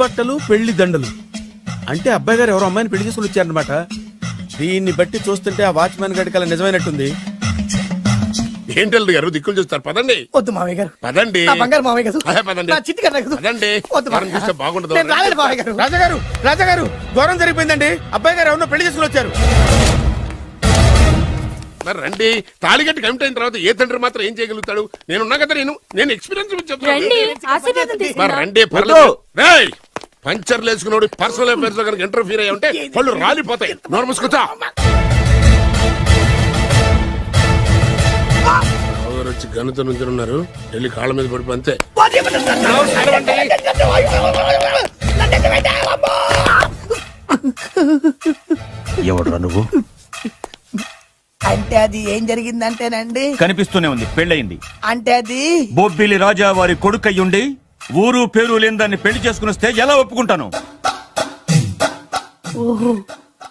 బట్టలు పెళ్లి దండలు అంటే అబ్బాయి గారు ఎవరో అమ్మాయిని పెళ్లి చేసుకుని వచ్చారనమాట. దీన్ని బట్టి చూస్తుంటే ఆ వాచ్మెన్ గడికి అలా నిజమైనట్టుంది. ఏంటి గారు దిక్కులు చూస్తారు? పదండి. వద్దు మామయ్య గారు, పదండి. బంగారు మామయ్య గారు, పదండి. పదండి. చూస్తే బాగుండదు. రాజాగారు రాజాగారు ఘోరం జరిగిపోయిందండి. అబ్బాయి గారు ఎవరినో పెళ్లి చేసుకుని వచ్చారు. మరి రండి. తాళిగట్టి కమిట్ అయిన తర్వాత ఏ తండ్రి మాత్రం ఏం చేయగలుగుతాడు? నేనున్నా కదా, నేను ఎక్స్పీరియన్స్ చెప్తాను. రండి పర్లేదు. పంచర్లు వేసుకున్నాడు పర్సనల్ అఫైర్స్ లో కనుక ఇంటర్ఫీర్ అయ్యి ఉంటే పళ్ళు రాలిపోతాయి. నోరు మూసుకుంటా. వచ్చి గనుతో నుంచి ఉన్నారు. వెళ్ళి కాళ్ళ మీద పడిపో అంతే. ఎవడురా నువ్వు? అంటే అది ఏం జరిగిందంటేనండి, కనిపిస్తూనే ఉంది, పెళ్ళయింది. అంటే అది బొబ్బిలి రాజా వారి కొడుకయ్యుండి ఊరు పేరు లేని దాన్ని పెళ్లి చేసుకుని వస్తే ఎలా ఒప్పుకుంటాను? ఓహో,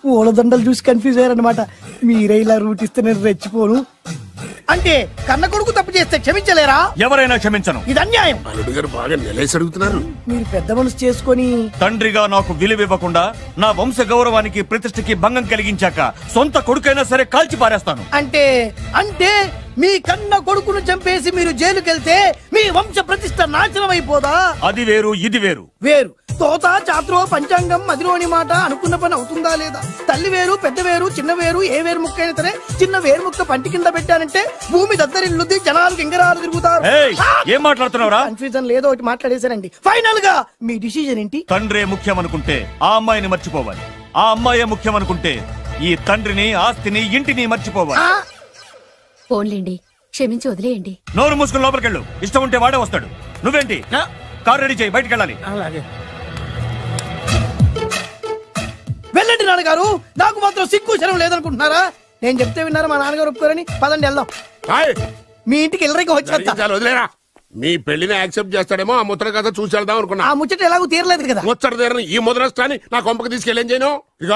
పూలదండలు చూసి కన్ఫ్యూజ్ అయ్యారనమాట. మీరే ఇలా రూట్ ఇస్తే నేను రెచ్చిపోను. అంటే కన్న కొడుకు తప్పు చేస్తే క్షమించలేరా? ఎవరైనా క్షమించను. ఇది అన్యాయం. అల్లుడు గారు బాగా నిలేసి అడుగుతున్నారు. మీరు పెద్ద మనసు చేసుకొని తండ్రిగా నాకు విలువివ్వకుండా నా వంశ గౌరవానికి ప్రతిష్టకి భంగం కలిగించాక సొంత కొడుకైనా సరే కాల్చి పారేస్తాను. అంటే అంటే మీ కన్న కొడుకును చంపేసి మీరు జైలుకెళ్తే మీ వంశ ప్రతిష్ట నాశనం అయిపోదా? అది వేరు, ఇది వేరు. వేరు. తోత చాత్రో పంచాంగం మదిలోని మాట అనుకున్న పని అవుతుందా లేదా? తల్లి వేరు, పెద్ద వేరు, చిన్న వేరు, ఏ వేరు ముక్క అయినా సరే చిన్న వేరు ముక్క పంటి కింద పెట్టానంటే భూమి దద్దరిల్లుద్ది, జనాలు గింగరాలు తిరుగుతారు. ఏం మాట్లాడుతున్నావురా? కన్ఫ్యూజన్ లేదో ఒకటి మాట్లాడేశారండి. ఫైనల్ గా మీ డిసిజన్ ఏంటి? తండ్రే ముఖ్యం అనుకుంటే ఆ అమ్మాయిని మర్చిపోవాలి. ఆ అమ్మాయే ముఖ్యం అనుకుంటే ఈ తండ్రిని, ఆస్తిని, ఇంటిని మర్చిపోవాలి. పోన్లేండి, క్షమించి వదిలేయండి. నోరు మూసుకుని లోపలికెళ్ళు. ఇష్టం ఉంటే వాడే వస్తాడు. నువ్వేంటి? కార్ రెడీ చేయి, బయటికి వెళ్ళాలి. వెళ్ళండి నాన్నగారు. నాకు మాత్రం సిగ్గు శరం లేదనుకుంటున్నారా? నేను చెప్తే విన్నారా? మా నాన్నగారు ఒప్పుకోరని. పదండి వెళ్దాం. మీ ఇంటికి ఎల్లరికి వచ్చేస్తా. వదిలేరా. మీ పెళ్లిని యాక్సెప్ట్ చేస్తాడేమో ఆ ముద్ర కథ చూసి వెళ్దాం అనుకున్నా. ఆ ముచ్చట ఎలాగో తీరలేదు కదా. ముచ్చట తీరని ఈ ముద్రష్టాన్ని నా కొంపకి తీసుకెళ్ళేం చేయను. ఇక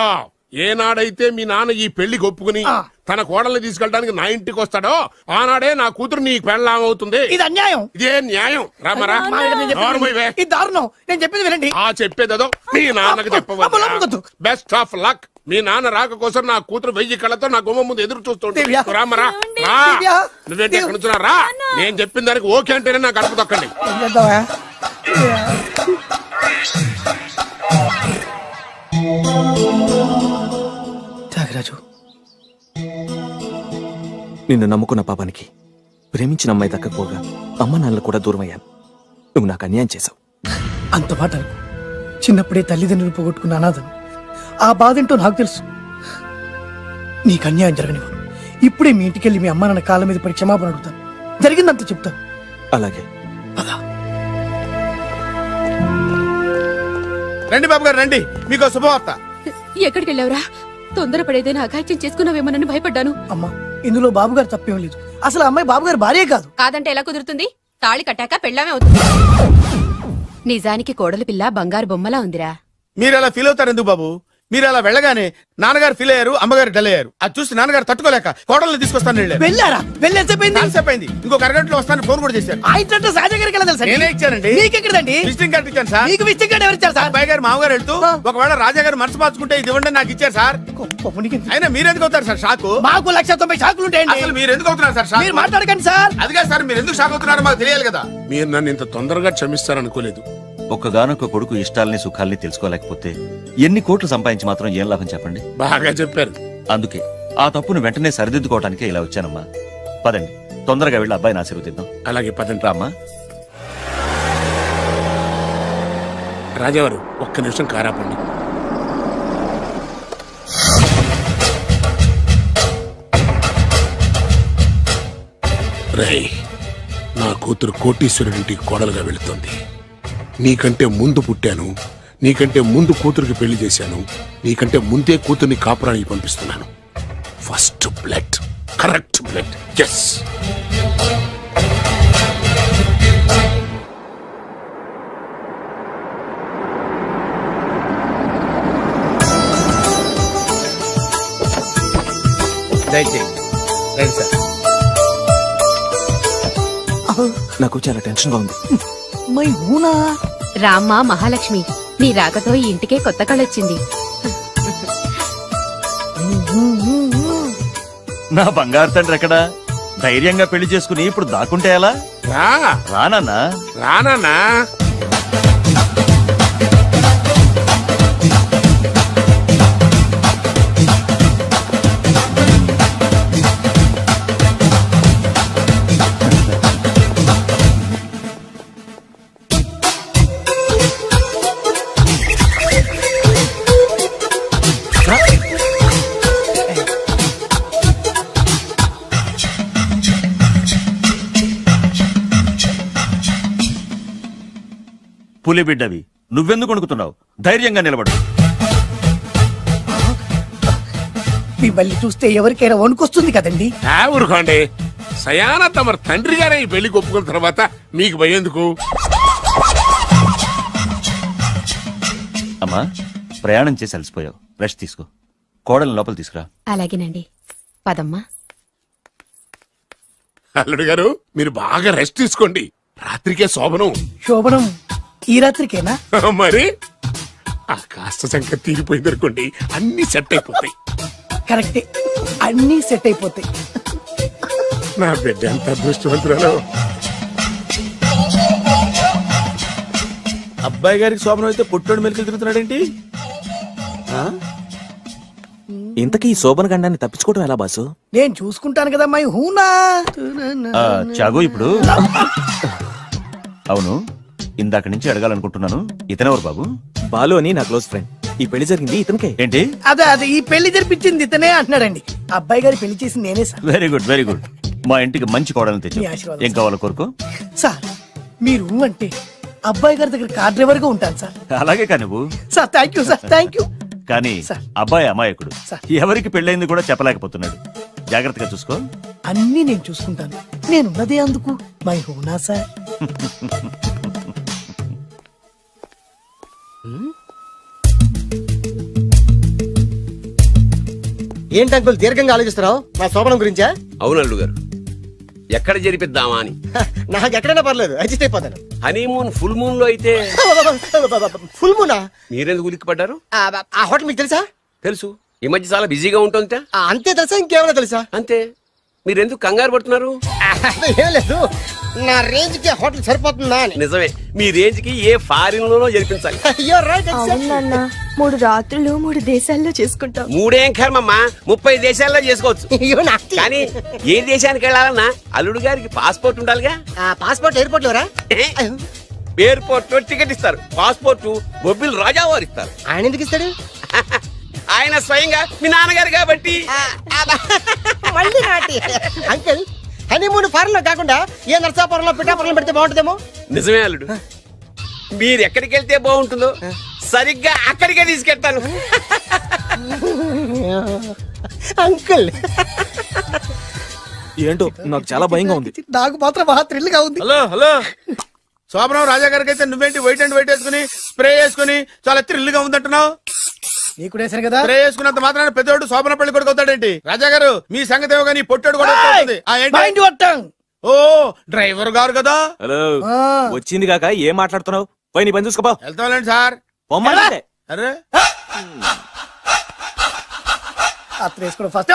ఏనాడైతే మీ నాన్న ఈ పెళ్లికి ఒప్పుకుని తన కోడల్ని తీసుకెళ్ళడానికి నా ఇంటికి వస్తాడో ఆనాడే నా కూతురు నీ పెళ్ళాం అవుతుంది. ఇది అన్యాయం. ఇదే న్యాయం. రామరా. ఇది దారుణం. నేను చెప్పేది వినండి. ఆ చెప్పేదో మీ నాన్నకి చెప్పవద్దు. Best of luck. మీ నాన్న రాక కోసం నా కూతురు 1000 కళ్ళతో నా గుమ్మ ముందు ఎదురు చూస్తుంటే రామరా. నువ్వేంటి ఎక్కడ నుంచున్నా రా. నేను చెప్పిన దానికి ఓకే అంటేనే నాకు గడప తొక్కండి. త్యాగరాజు, నిన్ను నమ్ముకున్న పాపానికి ప్రేమించిన అమ్మాయి దక్కకపోగా అమ్మ నాన్నలు కూడా దూరం అయ్యాను. నువ్వు నాకు అన్యాయం చేశావు. అంత మాట చిన్నప్పుడే తల్లిదండ్రులు పోగొట్టుకున్న అనాథను. ఆ బాధేంటో నాకు తెలుసు. నీకు అన్యాయం జరగనివ్వను. ఇప్పుడే మీ ఇంటికెళ్ళి మీ అమ్మ నాన్న కాళ్ళ మీద పడి క్షమాపణ అడుగుతాను. జరిగిందంత చెప్తాను. అలాగే. రండి బాబు గారు రండి, మీకు శుభవార్త. ఎక్కడికి వెళ్ళావురా? తొందరపడేదైనా అఘాయిత్యం చేసుకున్నావేమోనని భయపడ్డాను. అమ్మా, ఇందులో బాబు గారు తప్పేం లేదు. అసలు అమ్మాయి బాబు గారు భార్యే కాదు. కాదంటే ఎలా కుదురుతుంది? తాళి కట్టాక పెళ్ళామే అవుతుంది. నిజానికి కోడలి పిల్ల బంగారు బొమ్మలా ఉందిరా. మీరు అలా ఫీల్ అవుతారు ఎందుకు బాబు? మీరు అలా వెళ్ళగానే నాన్నగారు ఫీల్ అయ్యారు, అమ్మగారు డల్ అయ్యారు. అది చూసి నాన్నగారు తట్టుకోలేక కోడల్ని తీసుకొస్తాను వెళ్ళారా? వెళ్ళేసేపోయింది. ఇంకో అరగంటలో వస్తాను ఫోన్ కూడా చేశారు. నేనే ఇచ్చానండి. విజిటింగ్ కార్డు ఇచ్చాను సార్. మీకు విజిటింగ్ కార్డు ఎవరు ఇచ్చారు సార్? అబ్బాయి గారు మామగారు వెళ్తూ ఒకవేళ రాజా గారు మనసు మార్చుకుంటే ఇది ఇవ్వండి నాకు ఇచ్చారు సార్. అయినా మీరు ఎందుకు అవుతారు సార్ షాకు? మాకు 190 షాకులు ఉంటాయండి. అసలు మీరు ఎందుకు అవుతున్నారు సార్ షాక్? మీరు మాట్లాడకండి సార్. అదిగా సార్, మీరు ఎందుకు షాక్ అవుతున్నారో మాకు తెలియాలి కదా. మీరు నన్ను ఇంత తొందరగా క్షమిస్తారనుకోలేదు. ఒక్కగానొక్క కొడుకు ఇష్టాలని సుఖాల్ని తెలుసుకోలేకపోతే ఎన్ని కోట్లు సంపాదించి మాత్రం ఏం లాభం చెప్పండి? బాగా చెప్పారు. అందుకే ఆ తప్పును వెంటనే సరిదిద్దుకోవడానికే ఇలా వచ్చానమ్మా. పదండి, తొందరగా వెళ్ళి అబ్బాయిని ఆశీర్వదిద్దాం. అలాగే పదండి. రామ్మా. రాజావారు ఒక్క నిమిషం కారాపండి. రేయ్, నా కూతురు కోటీశ్వరుడింటికి కోడలుగా వెళుతోంది. నీకంటే ముందు పుట్టాను, నీకంటే ముందు కూతురికి పెళ్లి చేశాను, నీకంటే ముందే కూతుర్ని కాపురానికి పంపిస్తున్నాను. First blood, correct blood. Yes. నాకు చాలా టెన్షన్ గా ఉంది. మై హూనా రామ్మ మహాలక్ష్మి, నీ రాకతో ఈ ఇంటికే కొత్త కళొచ్చింది. నా బంగారు తండ్రి ఎక్కడా? ధైర్యంగా పెళ్లి చేసుకుని ఇప్పుడు దాక్కుంటే ఎలా? రానన్నా రానా పులి బిడ్డవి, నువ్వెందుకు వణుకుతున్నావు? ధైర్యంగా నిలబడు. మిమ్మల్ని చూస్తే ఎవరికైనా వణుకొస్తుంది కదండి. ఊరుకోండి. సయానా తమ తండ్రి గారే ఈ పెళ్లి ఒప్పుకున్న తర్వాత మీకు భయందుకు? అమ్మా, ప్రయాణం చేసి అలసిపోయావు, రెస్ట్ తీసుకో. కోడలు లోపల తీసుకురా. అలాగేనండి, పదమ్మా. అల్లుడు గారు, మీరు బాగా రెస్ట్ తీసుకోండి. రాత్రికే శోభనం. శోభనం ఈ రాత్రికేనా? మరి ఆ కాస్త సంఖ్య తీరిపోయింది అనుకోండి, అన్ని సెట్ అయిపోతాయి. కరెక్టే, అన్ని సెట్ అయిపోతాయి. నా బిడ్డ ఎంత అదృష్టవంతురాలు. అబ్బాయి గారికి శోభనం అయితే పుట్టోడు మెలికలు తిరుగుతున్నాడేంటి? ఇంతకీ ఈ శోభన గండాన్ని తప్పించుకోవడం ఎలా బాసు? నేను చూసుకుంటాను కదా మై హూనా. చాగు ఇప్పుడు. అవును, ఇందాక నుంచి అడగాలనుకుంటున్నాను, ఇతనెవరు బాబు? బాలు అని నా క్లోజ్ ఫ్రెండ్. ఈ పెళ్లి జరిగింది ఇతనికే. ఏంటి? అదే ఈ పెళ్లి జరిపించింది ఇతనే అంటున్నాడండి. అబ్బాయి గారి పెళ్లి చేసింది నేనే sir. Very good, very good. మా ఇంటికి మంచి కోడలు తెచ్చు. మీ ఆశీర్వాదం ఏం కావాలో కోరుకో. సార్ మీరు అంటే అబ్బాయి గారి దగ్గర కార్ డ్రైవర్ గా ఉంటాను సార్. అలాగే కా నువ్వు. Sir thank you sir, thank you. కానీ సార్. అబ్బాయి అమాయకుడు, సార్. ఎవరికి పెళ్ళైంది కూడా చెప్పలేకపోతున్నాడు. జాగ్రత్తగా చూసుకో. అన్ని నేను చూసుకుంటాను. నేనున్నదే అందుకు మై హూనా సార్. ఏంటి అంకుల్ దీర్ఘంగా ఆలోచిస్తున్నావు? నా శోభనం గురించా? అవును అల్లుడు గారు, ఎక్కడ జరిపిద్దామా అని. నాకు ఎక్కడైనా పర్లేదు, అడ్జస్ట్ అయిపోతాను. హనీమూన్ ఫుల్ మూన్ లో అయితే. ఫుల్ మూనా? మీరెందుకు ఉలిక్కిపడ్డారు? ఆ హోటల్ మీకు తెలుసా? తెలుసు, ఈ మధ్య చాలా బిజీగా ఉంటుంది. అంతే తెలుసా? ఇంకేమైనా తెలుసా? అంతే. మీరెందుకు కంగారు పడుతున్నారు? ఏం లేదు, నా రేంజ్ కి హోటల్ సరిపోతుందా అని. నిజమే, మీ రేంజ్ కి ఏ ఫారిన్ లోనో జరిపించాలి. అవునన్నా, 3 రాత్రులు 3 దేశాల్లో చేసుకుంటాం. 3 ఏం కర్మమ్మా, 30 దేశాల్లో చేసుకోవచ్చు. కానీ ఏ దేశానికి వెళ్ళాలన్నా అల్లుడు గారికి పాస్పోర్ట్ ఉండాలిగా. Passport airport LoRa? ఎయిర్పోర్ట్ లో టికెట్ ఇస్తారు, పాస్పోర్ట్ బొబ్బిల్ రాజా వారు ఇస్తారు. ఆయన ఎందుకు ఇస్తాడు? ఆయన స్వయంగా మీ నాన్నగారు కాబట్టి. మళ్ళీ నాటి అంకుల్, హనీమూన్ ఫారెన్ లో కాకుండా ఏ నర్సాపురంలో పిఠాపురంలో పెడితే బాగుంటుందేమో. నిజమే అల్లుడు, మీరు ఎక్కడికి వెళ్తే బాగుంటుందో సరిగ్గా అక్కడికే తీసుకెళ్తాను. అంకుల్ ఏంటో నాకు చాలా భయంగా ఉంది. నాకు మాత్రం బాగా థ్రిల్ గా ఉంది. హలో హలో, శోభనం రాజా గారికి అయితే నువ్వేంటి వైట్ అండ్ వైట్ వేసుకుని స్ప్రే వేసుకుని చాలా థ్రిల్ గా ఉందంటున్నావు? నీకు వేసాను కదా. స్ప్రే వేసుకున్నంత మాత్రాన పెద్దోడు శోభన పెళ్లి కొడుకు అవుతాడేంటి? రాజా గారు మీ సంగతి ఏమో కానీ పొట్టోడు కూడా అవుతుంది. Mind your tongue. ఓ డ్రైవర్ గారు కదా. హలో, వచ్చింది కాక ఏం మాట్లాడుతున్నావు? పోయి నీ పని చూసుకోపో. వెళ్తాంలేండి సార్. పొమ్మంటే. అరే అత్త వేసుకోవడం ఫస్ట్.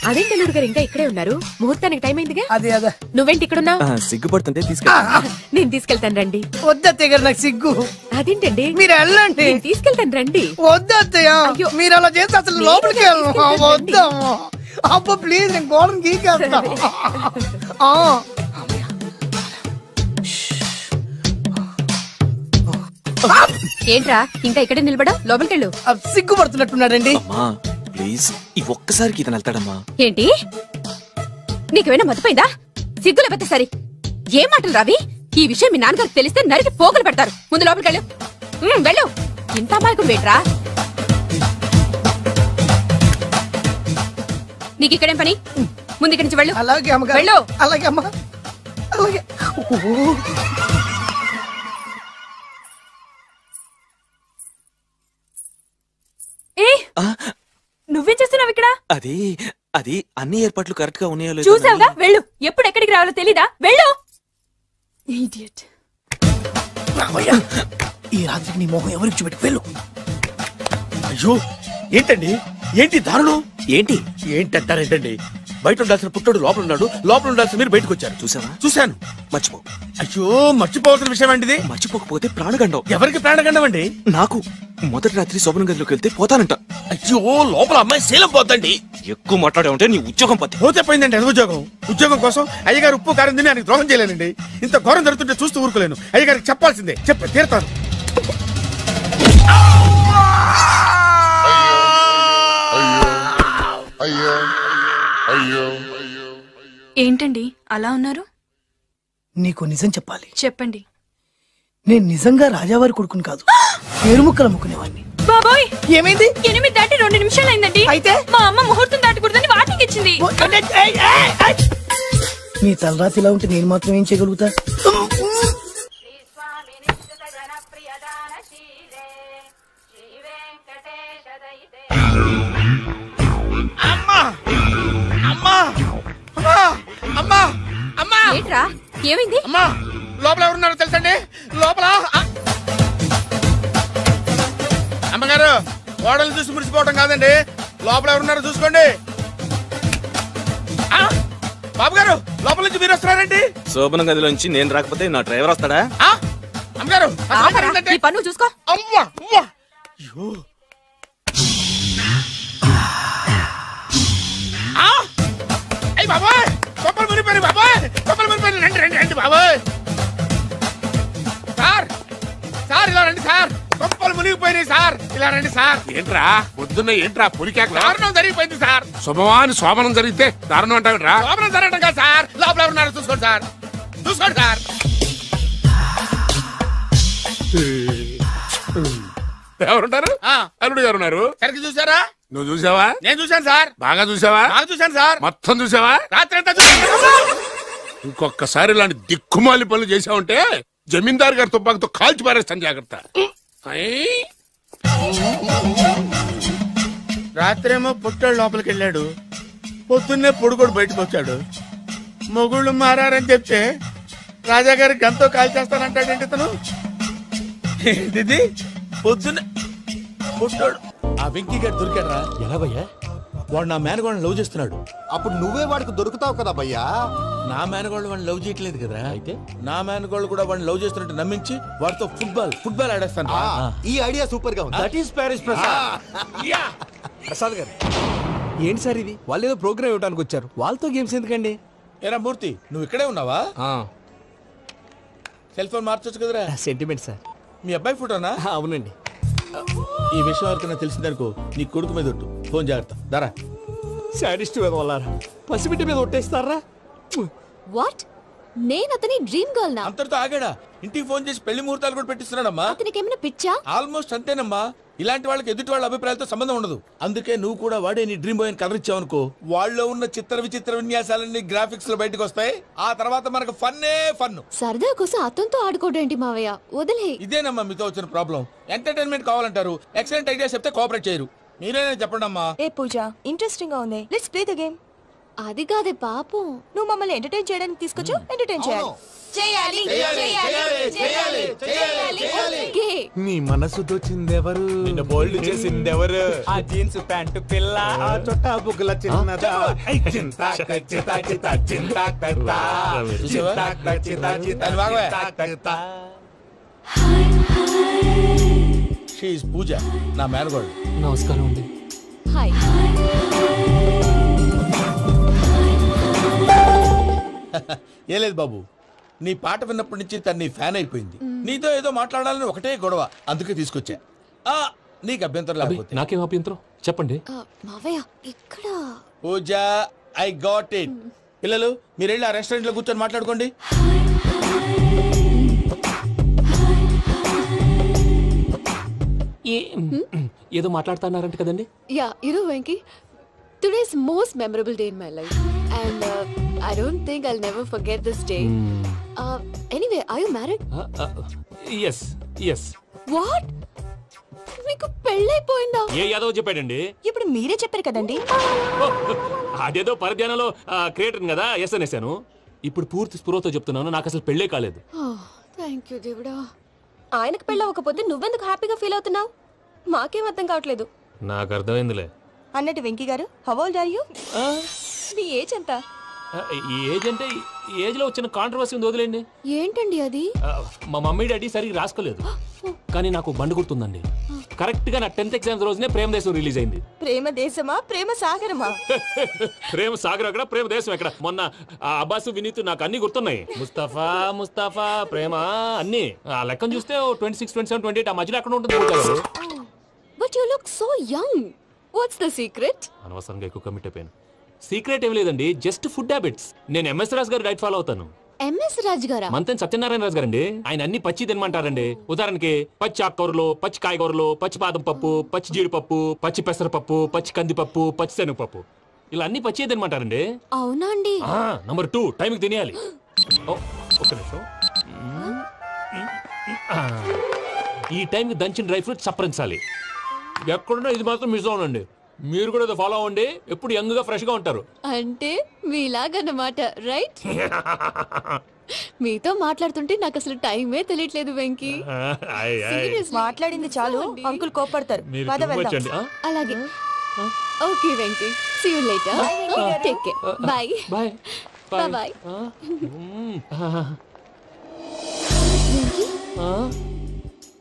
అదేంటి అల్లుడు గారు ఇంకా ఇక్కడే ఉన్నారు? ముహూర్తానికి టైం అయిందిగా. అదే అదే. నువ్వేంటి ఇక్కడున్నావు? సిగ్గుపడుతుంటే తీసుకెళ్ళి. నేను తీసుకెళ్తాను రండి. వద్దత్తయ్య గారు, నాకు సిగ్గు. అదేంటండి? మీరు వెళ్ళండి. నేను తీసుకెళ్తాను రండి. వద్దత్తయ్య, అయ్యో. మీరు అలా చేస్తే అసలు లోపలికి వద్దాము. అబ్బా ప్లీజ్, నేను గోడను గీకేస్తా. ఏంట్రా ఇంకా ఇక్కడే నిలబడా? లోపలికెళ్ళు. సిగ్గుపడుతున్నట్టున్నాడండి. అమ్మా ప్లీజ్, ఈ ఒక్కసారికి ఇతను వెళ్తాడమ్మా. ఏంటి నీకేమైనా మతిపోయిందా? సిగ్గు లేకపోతే సరి. ఏం మాటలు రావి? ఈ విషయం మీ నాన్నగారికి తెలిస్తే నరికి పోగులు పెడతారు. ముందు లోపలికెళ్ళు. వెళ్ళు. ఇంత అమాయకం వేట్రా? నీకు ఇక్కడేం పని? ముందు ఇక్కడి నుంచి వెళ్ళు. అలాగే అమ్మగారు. వెళ్ళు. అలాగే అమ్మ, అలాగే. నువ్వేం చేస్తున్నావు ఇక్కడ? అది అది అన్ని ఏర్పాట్లు కరెక్ట్ గా ఉన్నాయో లేదో చూసావుగా, వెళ్ళు. ఎప్పుడు ఎక్కడికి రావాలో తెలీదా? వెళ్ళు. ఇడియట్. ఈ రాత్రికి నీ మొహం ఎవరికి చూపెట్టి వెళ్ళు. అయ్యో ఏంటండి, ఏంటి దారుణం? ఏంటి ఏంటంటారేంటండి? బయట ఉండాల్సిన పుట్టోడు లోపల ఉన్నాడు, లోపల ఉండాల్సిన మీరు బయటకు వచ్చారు. చూసావా? చూశాను. మర్చిపో. అయ్యో మర్చిపోవాల్సిన విషయం అండి ఇది. మర్చిపోకపోతే ప్రాణగండం. ఎవరికి ప్రాణగండం అండి? నాకు. మొదటి రాత్రి శోభన గదిలోకి వెళ్తే పోతానంట. అయ్యో లోపల అమ్మాయి శీలం పోతండి. ఎక్కువ మాట్లాడే ఉంటే నీ ఉద్యోగం పోతే. పోతే పోయిందండి అది ఉద్యోగం. ఉద్యోగం కోసం అయ్యగారు ఉప్పు కారం తిని ఆయనకు ద్రోహం చేయలేనండి. ఇంత ఘోరం జరుగుతుంటే చూస్తూ ఊరుకోలేను. అయ్యగారికి చెప్పాల్సిందే, చెప్పి తీరుతాను. ఏంటండి అలా ఉన్నారు? నీకు నిజం చెప్పాలి. చెప్పండి. నేను నిజంగా రాజావారి కొడుకుని కాదు, పేరుముక్కలు అమ్ముకునేవాడిని. బాబాయ్ ఏమైంది? 8 దాటి 2 నిమిషాలు అయిందండి. అయితే మా అమ్మ ముహూర్తం దాటకూడదని వార్నింగ్ ఇచ్చింది. నీ తలరాతి ఇలా ఉంటే నేను మాత్రం ఏం చేయగలుగుతా? ఏంట్రా ఏమైంది? అమ్మా లోపల ఎవరున్నారో తెలుసండి? లోపల అమ్మగారు గోడలు చూసి మురిసిపోవడం కాదండి, లోపల ఎవరున్నారో చూసుకోండి. బాబు గారు లోపల నుంచి మీరు వస్తున్నారండి. శోభన గదిలోంచి నేను రాకపోతే నా డ్రైవర్ వస్తాడా? అమ్మగారు పన్ను చూసుకో. అమ్మా అమ్మా అయ్యో అయ్యి బాబాయ్ కొప్పలు మునిపోయి బాబాయ్, కొప్పలు మునిపోయి. రండి రండి రండి బాబాయ్. సార్ సార్ ఇలా రండి సార్, కొప్పలు మునిగిపోయినాయి సార్, ఇలా రండి సార్. ఏంట్రా పొద్దున్న ఏంట్రా పులికేకలా? దారుణం జరిగిపోయింది సార్. శుభమాని శోభనం జరిగితే దారుణం అంటావిట్రా? శోభనం జరగడం కాదు సార్, లోపల ఎవరున్నారో చూసుకోండి సార్, చూసుకోండి సార్. ఎవరుంటారు? అల్లుడు గారు ఉన్నారు. సరిగ్గా చూసారా? నువ్వు చూసావా? నేను చూశాను సార్. బాగా చూసావా? బాగా చూశాను సార్. మొత్తం చూసావా? రాత్రి అంతా చూశాను. ఇంకొకసారి ఇలాంటి దిక్కుమాలి పనులు చేసావంటే జమీందారు గారి తుపాకుతో కాల్చి పారేస్తాను, జాగ్రత్త. రాత్రేమో పుట్టాడు లోపలికి వెళ్ళాడు, పొద్దున్నే పొడుగోడు బయటకు వచ్చాడు. మొగుళ్ళు మారని చెప్తే రాజాగారి గంతో కాల్ చేస్తానంటాడేంటి ఇతను? ఏంటిది పొద్దున్నే పుట్టాడు. ఆ వెంకీ గారు దొరికాడరా? ఎలా భయ్యా? వాడు నా మేనగోళ్ళని లవ్ చేస్తున్నాడు. అప్పుడు నువ్వే వాడికి దొరుకుతావు కదా భయ్యా. నా మేనగోళ్ళు వాడిని లవ్ చేయట్లేదు కదా, అయితే నా మేనగోళ్ళు కూడా వాడిని లవ్ చేస్తున్నట్టు నమ్మించి వాడితో ఫుట్బాల్ ఆడేస్తాను. ఈ ఐడియా సూపర్ గా ఉంది. దట్ ఈస్ ప్యారిస్ ప్రసాద్ గారు ఏంటి సార్ ఇది? వాళ్ళు ఏదో ప్రోగ్రామ్ ఇవ్వడానికి వచ్చారు, వాళ్ళతో గేమ్స్ ఎందుకండి? ఏరా మూర్తి నువ్వు ఇక్కడే ఉన్నావా? సెల్ ఫోన్ మార్చొచ్చు కదరా. Sentiment sir. మీ అబ్బాయి ఫోటోనా? అవునండి. ఈ విషయం ఎవరికైనా తెలిసిందనుకో నీ కొడుకు మీద ఒట్టు. ఫోన్ జాగ్రత్త దారా. సాడిస్ట్ మీద వాళ్ళారా, పసిబిడ్డ మీద ఒట్టేస్తారా? వాట్? నేను అతని డ్రీమ్ గర్ల్ నా? అంతటితో ఆగాడా? ఇంటికి ఫోన్ చేసి పెళ్లి ముహూర్తాలు కూడా పెట్టిస్తున్నాడమ్మా. అతనికి ఏమైనా పిచ్చా? ఆల్మోస్ట్ అంతేనమ్మా. ఇలాంటి వాళ్ళకి ఎదుటి వాళ్ళ అభిప్రాయాలతో సంబంధం ఉండదు. అందుకే నువ్వు కూడా వాడే నీ డ్రీమ్ బాయ్ అని కవర్ ఇచ్చావనుకో, వాళ్ళలో ఉన్న చిత్ర విచిత్ర విన్యాసాలన్నీ గ్రాఫిక్స్ లో బయటకు వస్తాయి. ఆ తర్వాత మనకు ఫన్నే ఫన్. సరదా కోసం అతనితో ఆడుకోవడం మావయ్య, వదిలే. ఇదేనమ్మా మీతో వచ్చిన ప్రాబ్లం. ఎంటర్టైన్మెంట్ కావాలంటారు, ఎక్సలెంట్ ఐడియా చెప్తే కోఆపరేట్ చేయరు. మీరేనా చెప్పండి అమ్మా. ఏ పూజ, ఇంట్రెస్టింగ్ గా ఉంది, లెట్స్ ప్లే ద గేమ్. అది కాదే పాపం, నువ్వు మమ్మల్ని ఎంటర్టైన్ చేయడానికి తీసుకొచ్చు, ఎంటర్టైన్ చేయాలి. నీ మనసు దోచిందెవరు? నిన్న బోల్డ్ చేసిందెవరు? ఆ జీన్స్ ప్యాంటు పిల్ల, ఆ చొట్టా బుగ్గల చిన్నదా. షీ ఈజ్ పూజ, నా మేనగోడు. నమస్కారం అండి. హాయ్. ఏ లేదు బాబు, నీ పాట విన్నప్పటి నుంచి తను నీ ఫ్యాన్ అయిపోయింది. నీతో ఏదో మాట్లాడాలని ఒకటే గొడవ, అందుకే తీసుకొచ్చా. నీకు అభ్యంతరం లేకపోతే. నాకేం అభ్యంతరం చెప్పండి. మావయ్య ఇక్కడ పూజ, ఐ గాట్ ఇట్. పిల్లలు మీరు వెళ్ళి ఆ రెస్టారెంట్ లో కూర్చొని మాట్లాడుకోండి. ఏదో మాట్లాడుతున్నారంట కదండి? Yeah, Venky, today's most memorable day in my life and I don't think I'll never forget this day. Anyway, are you married? yes. What? మీకు పెళ్ళైపోయిందా? ఏ యాదవ్ చెప్పాడండి? ఇప్పుడు మీరే చెప్పారు కదండి. అదేదో పరధ్యానంలో క్రియేటర్ కదా ఎస్ అనేసాను. ఇప్పుడు పూర్తి స్పృహతో చెప్తున్నాను, నాకు అసలు పెళ్ళే కాలేదు. థ్యాంక్ యూ దేవుడా. ఆయనకు పెళ్ళవకపోతే నువ్వెందుకు హ్యాపీగా ఫీల్ అవుతున్నావు? మాకేం అర్థం కావట్లేదు. నాకు అర్థమైందిలే. అన్నట్టు వెంకీ గారు, హౌ ఓల్డ్ ఆర్ యు? నీ ఏజ్ ఎంత? ఈ ఏజ్ అంటే ఈ ఏజ్ లో వచ్చిన కాంట్రవర్సీ ఉంది, వదిలేండి. ఏంటండి అది? మా మమ్మీ డాడీ సరిగ్గా రాసుకోలేదు, కానీ నాకు బండి గుర్తుందండి. కరెక్ట్ గా నా 10th ఎగ్జామ్స్ రోజునే ప్రేమ దేశం రిలీజ్ అయింది. ప్రేమ దేశమా ప్రేమ సాగరమా? ప్రేమ సాగర్ ఎక్కడ, ప్రేమ దేశం ఎక్కడ? మొన్న అబ్బాసు వినీత్ నాకు అన్ని గుర్తున్నాయి. ముస్తఫా ప్రేమ అన్ని ఆ లెక్కను చూస్తే 26, 27, 28 ఆ మధ్యలో ఎక్కడ ఉంటుంది. But you look so young. What's the secret? అనవసరంగా ఎక్కువ కమిట్ అయిపోయాను. సీక్రెట్ ఏం లేదండి, జస్ట్ ఫుడ్ హ్యాబిట్స్. నేను ఎంఎస్ రాజు గారు డైట్ ఫాలో అవుతాను. ఎంఎస్ రాజు గారా? మంతెన్ సత్యనారాయణ రాజు గారండి. ఆయన అన్ని పచ్చి తినమంటారండి. ఉదాహరణకి పచ్చి ఆకుకూరలు, పచ్చి కాయగూరలు, పచ్చి బాదం పప్పు, పచ్చి జీడిపప్పు, పచ్చి పెసరపప్పు, పచ్చి కందిపప్పు, పచ్చి శనగపప్పు, ఇలా అన్ని పచ్చి తినమంటారండి. అవునా అండి? నంబర్ 2, టైంకి తినేయాలి. ఒక్క నిమిషం. ఈ టైంకి దంచిన డ్రై ఫ్రూట్స్ సప్పరించాలి. ఎక్కడున్నా ఇది మాత్రం మిస్ అవునండి. మీరు కూడా ఇది ఫాలో అవ్వండి, ఎప్పుడు యంగ్ గా ఫ్రెష్ గా ఉంటారు. అంటే మీలాగన్నమాట, రైట్? మీతో మాట్లాడుతుంటే నాకు అసలు టైమే తెలియట్లేదు వెంకీ. మాట్లాడింది చాలు, అంకుల్ కోపడతారు. అలాగే. Okay Venky, see you later. Take care. Bye bye bye.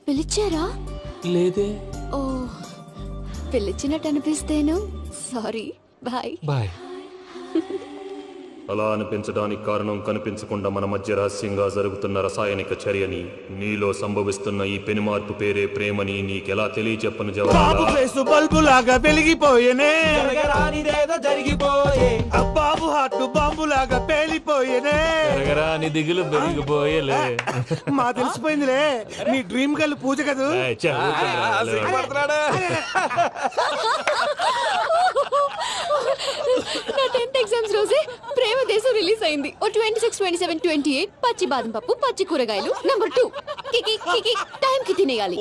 పిలిచారా? లేదే. ఓ, పిలిచినట్టు అనిపిస్తేను సారీ. Bye bye. అలా అనిపించడానికి కారణం కనిపించకుండా మన మధ్య రహస్యంగా జరుగుతున్న రసాయనిక చర్యని, నీలో సంభవిస్తున్న ఈ పెనుమార్పు పేరే ప్రేమని నీకెలా తెలియచెప్పను జవాబు. బల్బు లాగా వెలిగిపోయేనే, జరిగిపోయే బాబు హార్ట్ బాంబు లాగా పేలిపోయేనే. నీ దిగులు పెరిగిపోయేలే. మా తెలిసిపోయిందిలే, నీ డ్రీమ్ గర్ల్ పూజ కదూ. నా 10th ఎగ్జామ్స్ రోజే ప్రేమ దేశం రిలీజ్ అయింది. 26, 27, 28 పచ్చి బాదం పప్పు, పచ్చి కూరగాయలు. నంబర్ 2, కికి టైం కి తినేయాలి.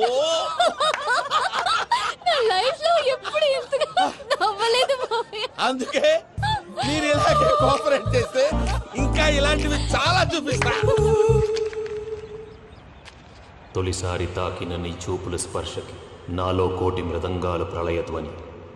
నా లైఫ్ లో ఎప్పుడు ఎంతగా నవ్వలేదు. అందుకే మీరు ఇలాగే కోఆపరేట్ చేస్తే ఇంకా ఇలాంటివి చాలా చూపిస్తా. తొలిసారి తాకిన నీ చూపుల స్పర్శకి నాలో కోటి మృదంగాలు ప్రళయధ్వని.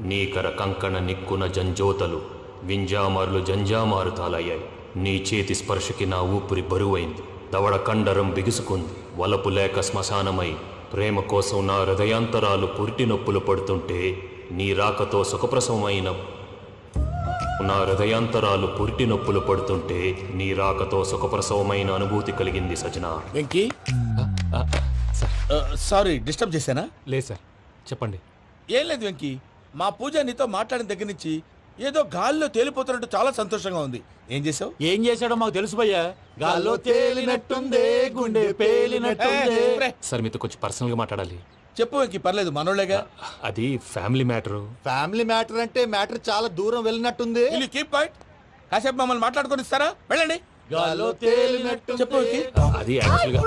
నీకర కంకణ నిక్కున జంజోతలు, వింజామారులు జంజామారు తాలయ్యాయి. నీ చేతి స్పర్శకి నా ఊపిరి బరువైంది, దవడ కండరం బిగుసుకుంది. వలపు లేక శ్మశానమై ప్రేమ కోసం నా హృదయాంతరాలు పురిటి నొప్పులు పడుతుంటే, నీ రాకతో సుఖప్రసవమైన నా హృదయాంతరాలు పురిటి నొప్పులు పడుతుంటే నీ రాకతో సుఖప్రసవమైన అనుభూతి కలిగింది సజనా. వెంకీ, సారీ డిస్టర్బ్ చేశానా? లేదు సార్, చెప్పండి. ఏం లేదు వెంకీ, మా పూజ నీతో మాట్లాడిన దగ్గర నుంచి ఏదో గాల్లో తేలిపోతున్నట్టు చాలా సంతోషంగా ఉంది. ఏం చేసావు? ఏం చేశాడో మాకు తెలుసు భయ్యా. గాల్లో తేలినట్టుందే, గుండె పేలినట్టుందే. సార్ మీతో కొంచెం పర్సనల్ గా మాట్లాడాలి. చెప్పు వెంకీ, పర్లేదు, మనోళ్ళేగా. అది ఫ్యామిలీ మ్యాటర్. ఫ్యామిలీ మ్యాటర్ అంటే మ్యాటర్ చాలా దూరం వెళ్ళినట్టుంది. Keep quiet. కాసేపు మమ్మల్ని మాట్లాడుకొని ఇస్తారా? వెళ్ళండి. గాల్లో తేలినట్టు చెప్పు వెంకీ. అది యాక్చువల్గా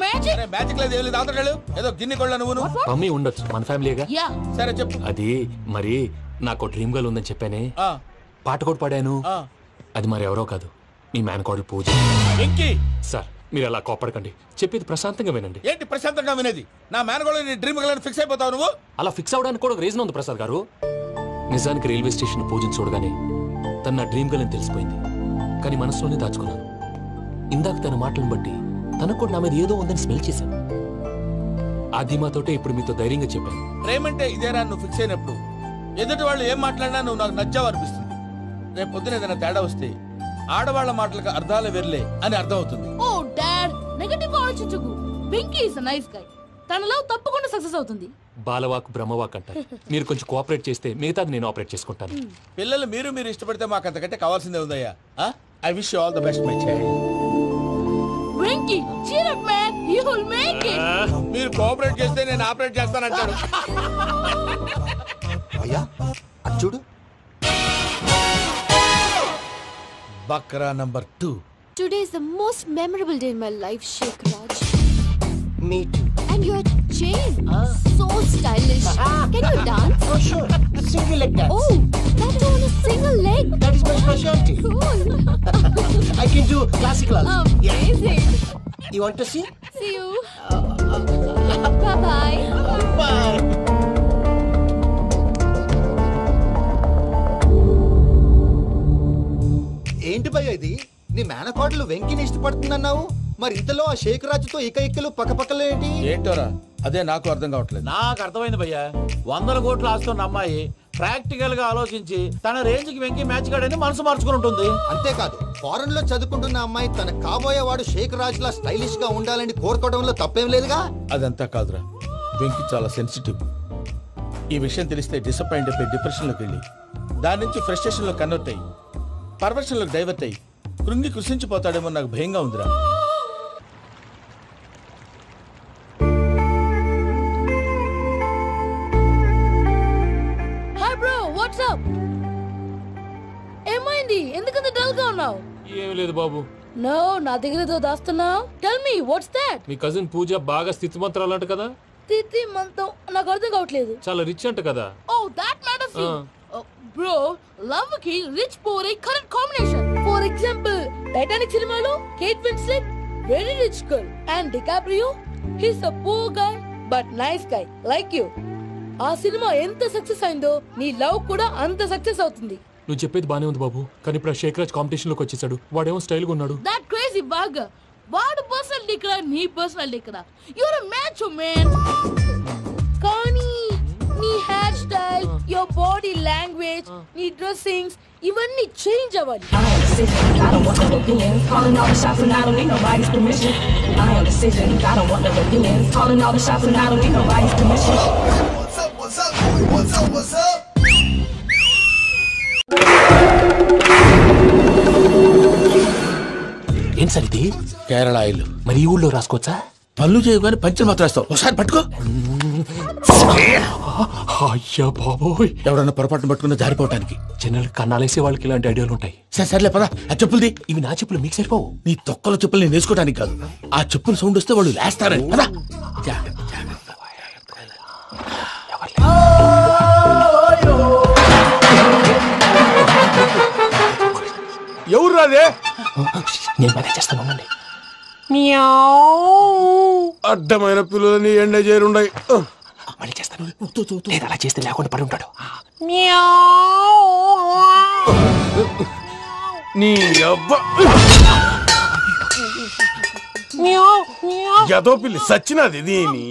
మ్యాజిక్ లేదు, ఏం లేదు. అవతల ఏదో గిన్నె కొళ్ళ నువ్వు మమ్మీ ఉండొచ్చు, మన ఫ్యామిలీగా. సరే చెప్పు. అది మరి నాకు డ్రీమ్ గర్ల్ ఉందని చెప్పానే, పాట కూడా పాడాను. అది మరి ఎవరో కాదు, మీ మేనకోడలు పూజ. సార్ మీరు అలా కోపడకండి, చెప్పేది ప్రశాంతంగా వినండి. ఏంటి ప్రశాంతంగా వినేది? నా మేనకోడలు నీ డ్రీమ్ గర్ల్ ఫిక్స్ అయిపోతావు నువ్వు. అలా ఫిక్స్ అవడానికి కూడా ఒక రీజన్ ఉంది ప్రసాద్ గారు. నిజానికి రైల్వే స్టేషన్ పూజను చూడగానే తన నా డ్రీమ్ గర్ల్ అని తెలిసిపోయింది, కానీ మనసులోనే దాచుకున్నాను. ఇందాక తన మాటలను బట్టి తనకు కూడా నా మీద ఏదో ఉందని స్మెల్ చేశాను. ఆ ధీమాతోటే ఇప్పుడు మీతో ధైర్యంగా చెప్పాను. ప్రేమంటే ఇదేరా నువ్వు ఫిక్స్ అయినప్పుడు ఎదుటి వాళ్ళు ఏం మాట్లాడినా నువ్వు నాకు నచ్చావు అనిపిస్తుంది. రేపు పొద్దున ఏదైనా తేడా వస్తే ఆడవాళ్ల మాటలకు అర్థాలే వెర్లే అని అర్థం అవుతుంది. ఓ డాడ్, నెగటివ్ ఆలోచించకు. Venky is a nice guy. తన లవ్ తప్పకుండా సక్సెస్ అవుతుంది. బాలవాక్ బ్రహ్మవాక్ అంటారు. మీరు కొంచెం కోఆపరేట్ చేస్తే మిగతాది నేను ఆపరేట్ చేసుకుంటాను. పిల్లలు మీరు ఇష్టపడితే మాకు అంతకంటే కావాల్సిందే ఉందయ్యా. I wish you all the best my child. Venky cheer up man, you will make it. మీరు కోఆపరేట్ చేస్తే నేను ఆపరేట్ చేస్తానంటాడు. అయ్యా చూడు, Bakra number 2. Today is the most memorable day in my life, Sheikh Raj. Me too. And your chain, so stylish. Can you dance? Oh sure, single leg dance. Oh, that's on a single leg. That is my specialty. Cool. I can do classical also. Amazing. You want to see? See you. Bye-bye. Bye. ఏంటి భయ్య ఇది? నీ మేనకోడలు వెంకిని ఇష్టపడుతుందన్నావు, మరి ఇంతలో ఆ షేక్ రాజుతో ఇక్కలు పక్కపక్కలు ఏంటి? ఏంటోరా అదే నాకు అర్థం కావట్లేదు. నాకు అర్థమైంది భయ్యా, 100 కోట్లు ఆస్తున్న అమ్మాయి ప్రాక్టికల్ గా ఆలోచించి తన రేంజ్ కి వెంకి మ్యాచ్ కాడని మనసు మార్చుకుని ఉంటుంది. అంతేకాదు, ఫారెన్ లో చదువుకుంటున్న అమ్మాయి తన కాబోయేవాడు షేక్ రాజ్ లా స్టైలిష్ గా ఉండాలని కోరుకోవడంలో తప్పేం లేదుగా. అదంతా కాదురా, వెంకి చాలా సెన్సిటివ్. ఈ విషయం తెలిస్తే డిసప్పాయింట్ అయిపోయి డిప్రెషన్ లోకి వెళ్ళి దాని నుంచి ఫ్రస్ట్రేషన్ లో కన్వర్ట్ అయ్యి పర్వర్షన్ లోకి డైవర్ట్ అయ్యి కృంగి కృషించిపోతాడేమో నాకు భయంగా ఉందిరా. Hi bro, what's up? ఏమైంది, ఎందుకంత డల్ గా ఉన్నావు? ఏం లేదు బాబు. నో, నా దగ్గర ఏదో దాస్తున్నావు. Tell me what's that? మీ కజిన్ పూజ బాగా స్థితిమంతరాలు అంట కదా. స్థితి మంతం నాకు అర్థం కావట్లేదు. చాలా రిచ్ అంట కదా. Oh that matters you. Bro, love కి రిచ్ పూర్ ఏ correct combination. For example, Titanic సినిమాలో Kate Winslet very rich girl and DiCaprio he's a poor guy but nice guy like you. ఆ సినిమా ఎంత సక్సెస్ అయిందో నీ లవ్ కూడా అంత సక్సెస్ అవుతుంది. నువ్వు చెప్పేది బానే ఉంది బాబు, కానీ ఇప్పుడు షేక్ రాజ్ కాంపిటీషన్ లోకి వచ్చేసాడు. వాడేమో స్టైల్ గా ఉన్నాడు. That crazy bag. వాడు పర్సనాలిటీ ఇక్కడ, నీ పర్సనాలిటీ ఇక్కడ. You're a match man. కానీ నీ hair style, your body language, నీ డ్రెస్సింగ్స్ ఇవన్నీ చేంజ్ అవ్వాలి. ఏం సార్ ఇది? కేరళ ఆయిల్. మరి ఈ ఊళ్ళో రాసుకోవచ్చా? పళ్ళు చేయవు కానీ పంచర్ మాత్రం వేస్తావు. ఒకసారి పట్టుకో. అయ్యా బాబోయ్, ఎవడన్నా పొరపాటును పట్టుకున్న జారిపోవటానికి. జనరల్ కన్నాలేసే వాళ్ళకి ఇలాంటి ఐడియాలు ఉంటాయి. సర్లే పదా, ఆ చెప్పులది. ఇవి నా చెప్పులు, మీకు సరిపోవు. నీ తొక్కల చెప్పులు నేను వేసుకోవడానికి కాదు, ఆ చెప్పులు సౌండ్ వస్తే వాళ్ళు లేస్తారని. పదా. ఎవరు రాదే? నేను మేనేజ్ చేస్తాను, ఉండండి. అడ్డమైన పిల్లలని ఎండ చేరుండయి. మళ్ళీ చేస్తాను. లేదు, అలా చేస్తే లేకుండా పడి ఉంటాడు. నీ అబ్బా ఎదో పిల్లి సచ్చినది దీని.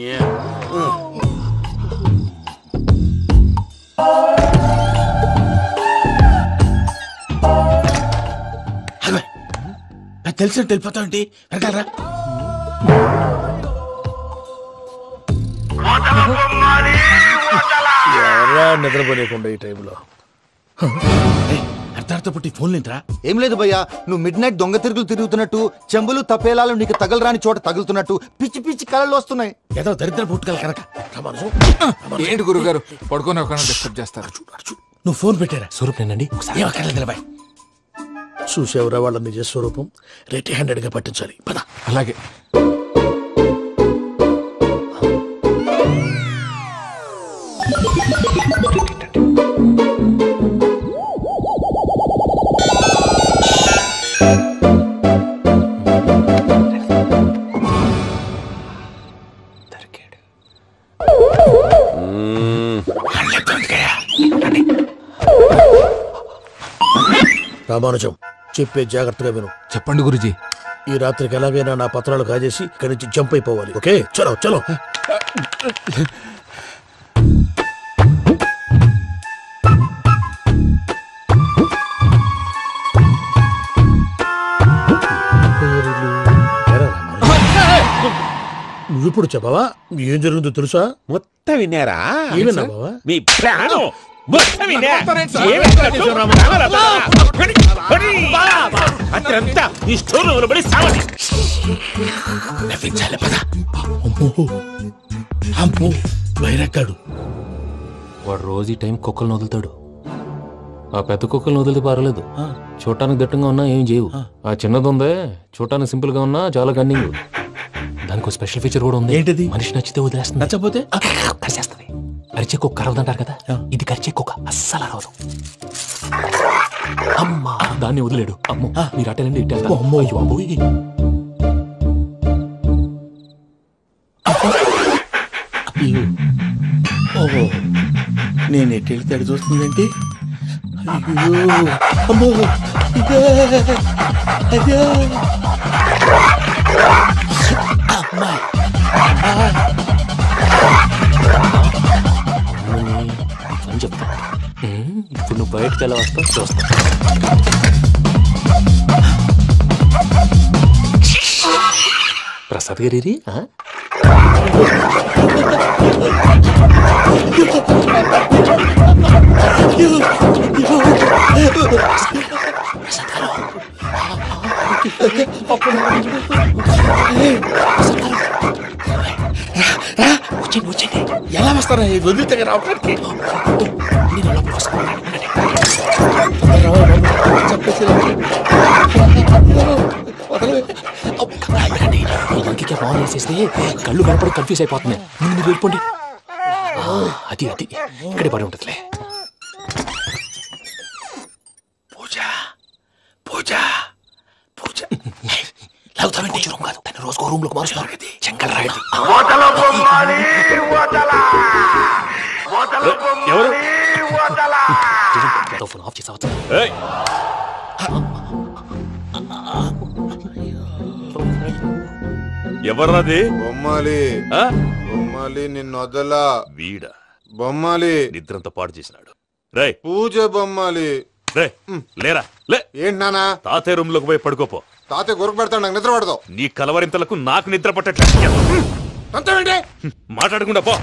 తెలిసినట్టు వెళ్ళిపోతావు ఏంటి? వెనకాలరా. నిద్రపోలేకుండా ఈ టైంలో అర్ధార్థ పుట్టి ఫోన్ లేంట్రా. ఏం లేదు భయ్యా, నువ్వు మిడ్ నైట్ దొంగ తిరుగులు తిరుగుతున్నట్టు, చెంబులు తపేలాలు నీకు తగలరాని చోట తగులుతున్నట్టు పిచ్చి పిచ్చి కళలు వస్తున్నాయి. ఏదో దరిద్ర పుట్టుకల కనుక. ఏంటి గురుగారు పడుకొని ఒక డిస్టర్బ్ చేస్తారు? నువ్వు ఫోన్ పెట్టారా? స్వరూప్ నేనండి. నిలబాయ్. చూసేవరా వాళ్ళ నిజ స్వరూపం. రెట్టి హ్యాండెడ్ గా పట్టించాలి. పద. అలాగే. రామానుజం, చెప్పే జాగ్రత్తగా విను. చెప్పండి గురుజీ. ఈ రాత్రికి ఎలాగైనా నా పత్రాలు కాజేసి ఇక్కడి నుంచి జంప్ అయిపోవాలి. ఓకే, చలో చలో. నువ్విప్పుడు చెప్పవా? ఏం జరుగుతుందో తెలుసా? మొత్తం విన్నారా? ఏమన్నా బావా? మీ ప్రాణం అత్యంతా ఈ స్టోర్ పడి సావాలి. నవ్వించాలి. పద. అమ్మో, వైరక్కాడు. వాడు రోజు ఈ టైం కుక్కలను వదులుతాడు. ఆ పెద్ద కుక్కలను వదిలితే పర్వాలేదు, చూడటానికి దట్టంగా ఉన్నా ఏం చేయవు. ఆ చిన్నది ఉందే, చూడటానికి సింపుల్ గా ఉన్నా చాలా కన్నింగ్. దానికి స్పెషల్ ఫీచర్ కూడా ఉంది. ఏంటిది? మనిషి నచ్చితే వదిలేస్తుంది, నచ్చపోతే కరిచేస్తుంది. అరిచే కుక్క అరవదంటారు కదా, ఇది కరిచే కుక్క అస్సలు అరవదు. అమ్మా, దాన్ని వదిలేడు. అమ్మో, మీరు అటెండి ఇట్టేస్తారు. ఓహో, నేను ఎటు వెళ్తే అటు చూస్తుందంటే అయ్యో అమ్మో ఇదే అయ్యో అమ్మాయి అని చెప్తా. ఇప్పుడు నువ్వు బయటకు ఎలా వస్తావు చూస్తా. ప్రసాద్ గారి వచ్చండి. ఎలా వస్తారా వదిలితే రావడానికి? ఫోన్ వేసేస్తే కళ్ళు కనపడి కన్ఫ్యూజ్ అయిపోతున్నాయి. మీరు వెళ్ళిపోండి. అది అది ఇక్కడే పడి ఉంటుందిలే. పూజ పూజ పూజ లాగుతామంటే రూమ్ కాదు, దాన్ని రోజుకో రూమ్ లోకి మారుస్తున్నారు కదా. చెంకల్ రాయడం ఫోన్ ఆఫ్ చేసావచ్చు. ఎవర్రాది? బొమ్మాలి. బొమ్మాలి నిన్ను వదలా. వీడా బొమ్మాలి నిద్రంతా పాడు చేసినాడు. రే పూజ బొమ్మాలి. రే లేరా లే. ఏంటి నానా? తాతయ్య రూమ్ లోకి పోయి పడుకోపో. తాతయ్య గురకు పెడతాడు, నాకు నిద్ర పడతావు. నీ కలవరింతలకు నాకు నిద్ర పట్టట్లేదు. మాట్లాడకుండా పో.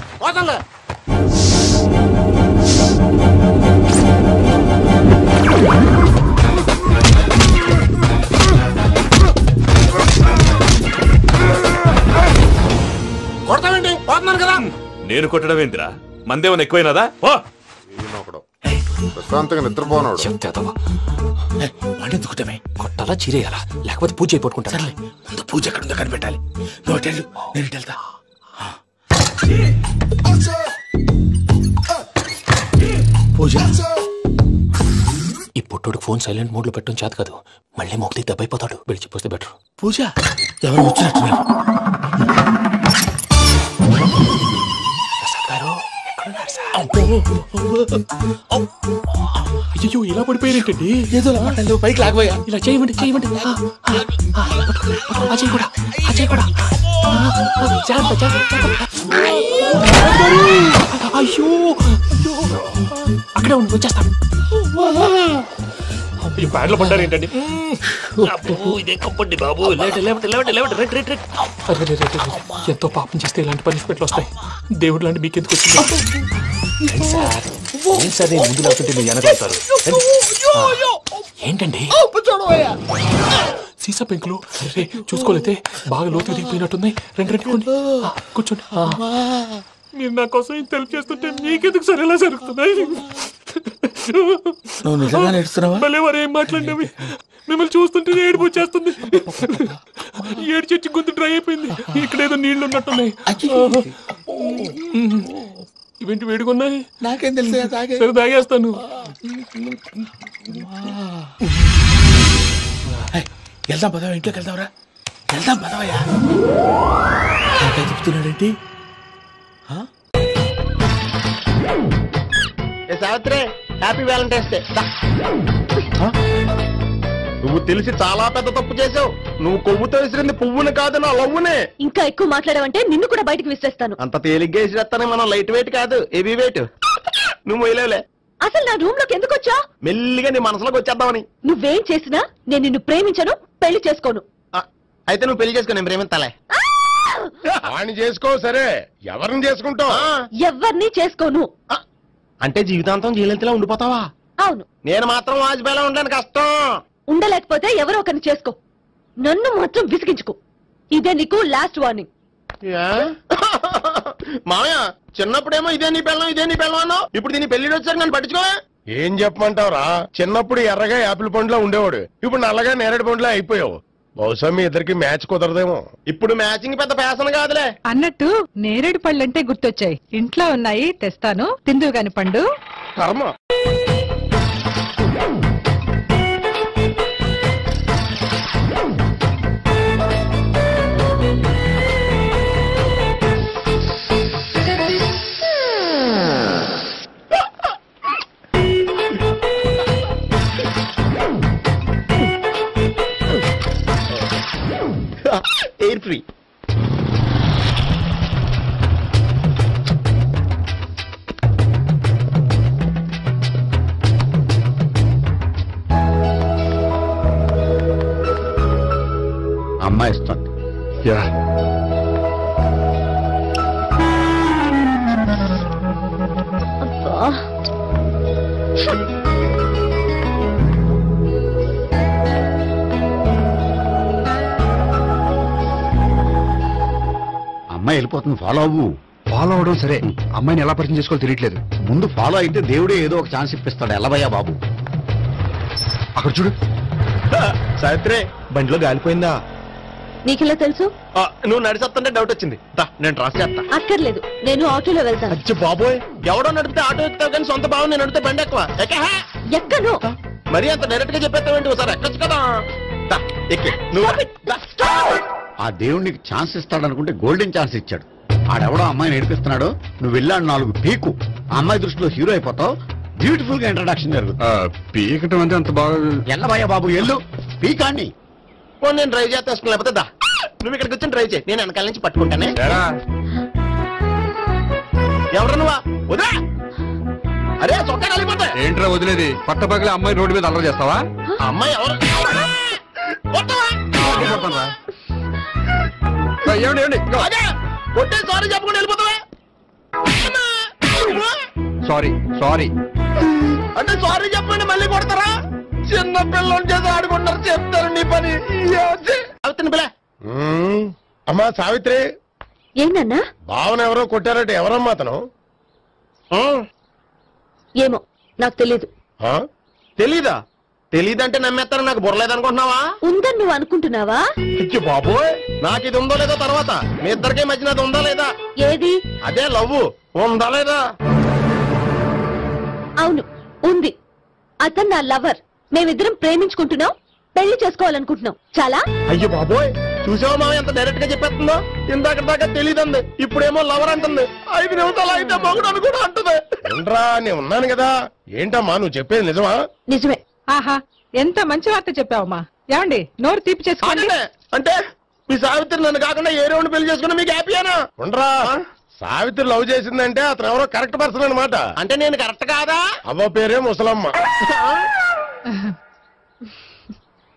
కొడతావేంటి? పోతున్నాను కదా. నేను కొట్టడం ఏంటిరా? మందేమన్నా ఎక్కువైనదా? పో. ప్రశాంతంగా నిద్రపోనాడు. కొట్టాలా చీరేయాలా లేకపోతే పూజ అయిపోట్టుకుంటా. ముందు పూజ ఎక్కడ ఉందో కనిపెట్టాలి. నువ్వు వెళ్ళు, నేను వెళ్తా. పూజ ఈ పుట్టోడు ఫోన్ సైలెంట్ మోడ్ లో పెట్టడం చేత కాదు. మళ్ళీ మోగితే దెబ్బైపోతాడు. వెళ్ళి చెప్పొస్తే బెటర్. పూజ ఎవరు వచ్చినట్టున్నారు? అయ్యో ఇలా పడిపోయినట్టండి. ఏదో పైకి లాగబోయా. ఇలా చేయమండి చేయమండి. అజయ్ కూడా అజయ్ కూడా అయ్యో అక్కడే ఉండి వచ్చేస్తాను. ఈ బ్యాడ్లో పడ్డారు ఏంటండి? ఎంతో పాపం చేస్తే ఇలాంటి పనిష్మెంట్లు వస్తాయి. దేవుడు లాంటి మీకెందుకు వచ్చింది? సార్ నేను ముందు లేకుంటే మీరు వెనకాడతారు. ఏంటండి సీసా పెంకులు చూసుకోలేతే బాగా లోతుగా దిగిపోయినట్టున్నాయి. రెండు రెండు కూర్చోండి. మీరు నా కోసం ఇంత హెల్ప్ చేస్తుంటే మీకెందుకు సరే ఎలా జరుగుతున్నాయి? నువ్వు నిజంగా నేర్చుతున్నావా? మళ్ళీ వారు ఏం మాట్లాడినవి మిమ్మల్ని చూస్తుంటే ఏడుపు వచ్చేస్తుంది. ఏడు చెట్టు గొంతు డ్రై అయిపోయింది. ఇక్కడేదో నీళ్లు ఉన్నట్టున్నాయి. ఇవేంటి వేడుకున్నాయి? నాకేం తెలుసు. సరే తాగేస్తాను. వెళ్దాం పదవా, ఇంట్లోకి వెళ్దాంరా. వెళ్దాం పదవయ్యా. చెప్తున్నాడేంటి? Savitri happy Valentine's day. నువ్వు తెలిసి చాలా పెద్ద తప్పు చేసావు. నువ్వు కొవ్వుతో విసిరింది పువ్వుని కాదు, నా లవ్వునే. ఇంకా ఎక్కువ మాట్లాడావంటే నిన్ను కూడా బయటకు విసిరేస్తాను. అంత తేలిగ్గా విసిరేస్తానే. మనం లైట్ వెయిట్ కాదు, హెవీ వెయిట్. నువ్వు మొయ్యలేవులే. అసలు నా రూమ్ లోకి ఎందుకు వచ్చా? మెల్లిగా నీ మనసులోకి వచ్చేద్దామని. నువ్వేం చేసినా నేను నిన్ను ప్రేమించను, పెళ్లి చేసుకోను. అయితే నువ్వు పెళ్లి చేసుకో, నేను ప్రేమిస్తాలే. వాణ్ణి చేసుకో. సరే ఎవరిని చేసుకుంటావు? ఎవరిని చేసుకోను. అంటే జీవితాంతం జయలలితలా ఉండిపోతావా? అవును. నేను మాత్రం వాజ్పేయిలా ఉండడానికి కష్టం. ఉండలేకపోతే ఎవరో ఒకరిని చేసుకో, నన్ను మాత్రం విసిగించుకో. ఇదే నీకు లాస్ట్ వార్నింగ్. మామయ్య చిన్నప్పుడేమో ఇదే నీ పెళ్ళం ఇదే నీ పెళ్ళం అన్నావు. ఇప్పుడు దీని పెళ్లి వచ్చాక నన్ను పట్టించుకోవా? ఏం చెప్పమంటావురా? చిన్నప్పుడు ఎర్రగా యాపిల్ పండులో ఉండేవాడు, ఇప్పుడు నల్లగా నేరేడు పండులో అయిపోయావు. బహుశా మీ ఇద్దరికి మ్యాచ్ కుదరదేమో. ఇప్పుడు మ్యాచింగ్ పెద్ద ఫ్యాషన్ కాదులే. అన్నట్టు నేరేడు పళ్ళంటే గుర్తొచ్చాయి. ఇంట్లో ఉన్నాయి, తెస్తాను. తిందువు గాని పండు. కర్మ. అమ్మాయి వెళ్ళిపోతుంది, ఫాలో అవ్వు. ఫాలో అవడం సరే, అమ్మాయిని ఎలా పరిచయం చేసుకోవాలో తెలియట్లేదు. ముందు ఫాలో అయితే దేవుడే ఏదో ఒక ఛాన్స్ ఇప్పిస్తాడు. ఎల్లవయ్యా బాబు. అక్కడ చూడు. సావిత్రి, బండిలో గాలిపోయిందా? నీకెలా తెలుసు? నువ్వు నడిచేస్తుంటే డౌట్ వచ్చింది. నేను ట్రాస్ చేస్తా. అక్కర్లేదు, నేను ఆటోలో వెళ్తాను. అచ్చి బాబోయ్, ఎవడో నడిపితే ఆటో ఎక్కుతావు కానీ సొంత భావం నేను నడిపితే బండి ఎక్కువ. ఎక్కను. మరి అంత డైరెక్ట్ గా చెప్పేస్తావేంటి? ఒకసారి ఎక్కొచ్చు కదా. ఎక్కే నువ్వు. ఆ దేవుడికి ఛాన్స్ ఇస్తాడనుకుంటే గోల్డెన్ ఛాన్స్ ఇచ్చాడు. ఆడెవడో అమ్మాయిని ఏడిపిస్తున్నాడు, నువ్వు వెళ్ళాడు 4 పీకు. ఆ అమ్మాయి దృష్టిలో హీరో అయిపోతావు. బ్యూటిఫుల్ గా ఇంట్రడక్షన్ జరుగుతుంది. పీకటం అంటే అంత బాగా. ఎల్లబయ్యా బాబు, ఎల్లు పీకాన్ని. నేను డ్రైవ్ చేస్తాను, లేకపోతే దా నువ్వు ఇక్కడికి వచ్చి డ్రైవ్ చేయి, నేను వెనకాల నుంచి పట్టుకుంటానే. ఎవరు నువ్వా? వదిలే. అరే చొక్కా కలిపోతే ఏంట్రా వదిలేది? పట్టపగలే అమ్మాయి రోడ్డు మీద అల్లరి చేస్తావా? అమ్మాయి ఎవరు? కొట్టే సారీ చెప్పకుండా వెళ్ళిపోతావా? సారీ సారీ అంటే సారీ చెప్పండి మళ్ళీ కొడతారా? చిన్న పిల్లలు చేసి ఆడుకుంటారు, చెప్తారు నీ పని. పిల్ల అమ్మా సావిత్రి, ఏంటన్నా? భావన ఎవరో కొట్టారట. ఎవరమ్మా అతను? ఏమో నాకు తెలీదు. తెలీదా? తెలీదంటే నమ్మేస్తారో నాకు బుర్రలేదనుకుంటున్నావా? ఉందని నువ్వు అనుకుంటున్నావా? ఇచ్చి బాబోయ్, నాకు ఇది ఉందో లేదో తర్వాత. మీ ఇద్దరికే మధ్యన అది ఉందా లేదా? ఏది? అదే లవ్ ఉందా లేదా? అవును, ఉంది. అతను నా లవర్. మేమిద్దరం ప్రేమించుకుంటున్నాం, పెళ్లి చేసుకోవాలనుకుంటున్నాం. చాలా. అయ్యో బాబోయ్, చూసావా మా ఎంత డైరెక్ట్ గా చెప్పేస్తుందో? ఇందాక దాకా తెలియదండి, ఇప్పుడేమో లవర్ అంటుంది. 5 నిమిషాలు అయితే మగుడు అని కూడా అంటుంది. ఏంట్రా, నేను ఉన్నాను కదా. ఏంటమ్మా నువ్వు చెప్పేది నిజమా? నిజమే. ఆహా, ఎంత మంచి వార్త చెప్పావమ్మా. ఏమండి, నోరు తీపి చేసుకోండి. అంటే మీ సావిత్రి నన్ను కాకుండా ఏ రౌండ్ పెళ్లి చేసుకున్నా మీకు హ్యాపీయేనా? ఉండరా, సావిత్రి లవ్ చేసిందంటే అతను ఎవరో కరెక్ట్ పర్సన్ అనమాట. అంటే నేను కరెక్ట్ కాదా? అవ్వ పేరే ముసలమ్మ.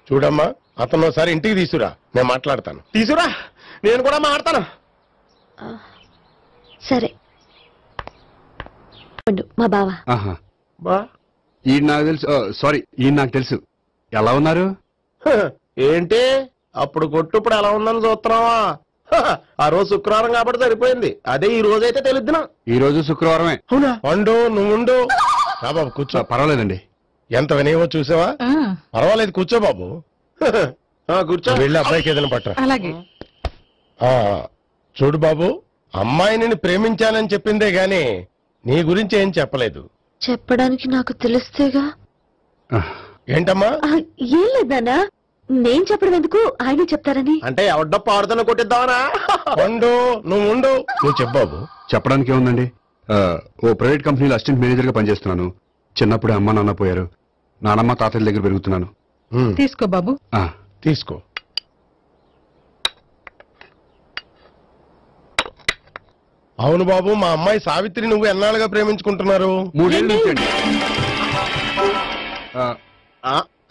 చూడమ్మా, అతను ఒకసారి ఇంటికి తీసుకురా, నేను మాట్లాడతాను. తీసుకురా, నేను కూడా మాట్లాడతాను. సరే. మా బావ. ఈయన నాకు తెలుసు. సారీ, ఈయన నాకు తెలుసు. ఎలా ఉన్నారు? ఏంటి అప్పుడు కొట్టు ఇప్పుడు ఎలా ఉందని చూస్తున్నావా? ఆ రోజు శుక్రవారం కాబట్టి సరిపోయింది. అదే ఈ రోజు అయితే తెలుద్దునా? ఈ రోజు శుక్రవారమే. అవునా? వండు, నువ్వు ఉండు. బాబు కూర్చో. పర్వాలేదండి. ఎంత వినయమో చూసావా? పర్వాలేదు, కూర్చో బాబు. కూర్చో. వెళ్ళి అబ్బాయికి ఏదైనా పట్టరా. అలాగే. చూడు బాబు, అమ్మాయిని ప్రేమించానని చెప్పిందే గాని నీ గురించి ఏం చెప్పలేదు. చెప్పడానికి నాకు తెలిస్తేగా. ఏంటమ్మా? ఏం లేదన్నా, నేను చెప్పడం ఎందుకు, ఆయన చెప్తారని. అంటే ఎవడ్డో పాడుతున్న కొట్టిద్దామనా? వండు, నువ్వు ఉండు. నువ్వు చెప్పు బాబు. చెప్పడానికి ఏముందండి, ఓ ప్రైవేట్ కంపెనీలో అసిస్టెంట్ మేనేజర్ గా పనిచేస్తున్నాను. చిన్నప్పుడే అమ్మ నాన్న పోయారు. నానమ్మ తాతయ్య దగ్గర పెరుగుతున్నాను. తీసుకో బాబు. తీసుకో. అవును బాబు, మా అమ్మాయి సావిత్రి నువ్వు ఎన్నాళ్ళుగా ప్రేమించుకుంటున్నారు? 3 ఏళ్ళ నుంచి అండి.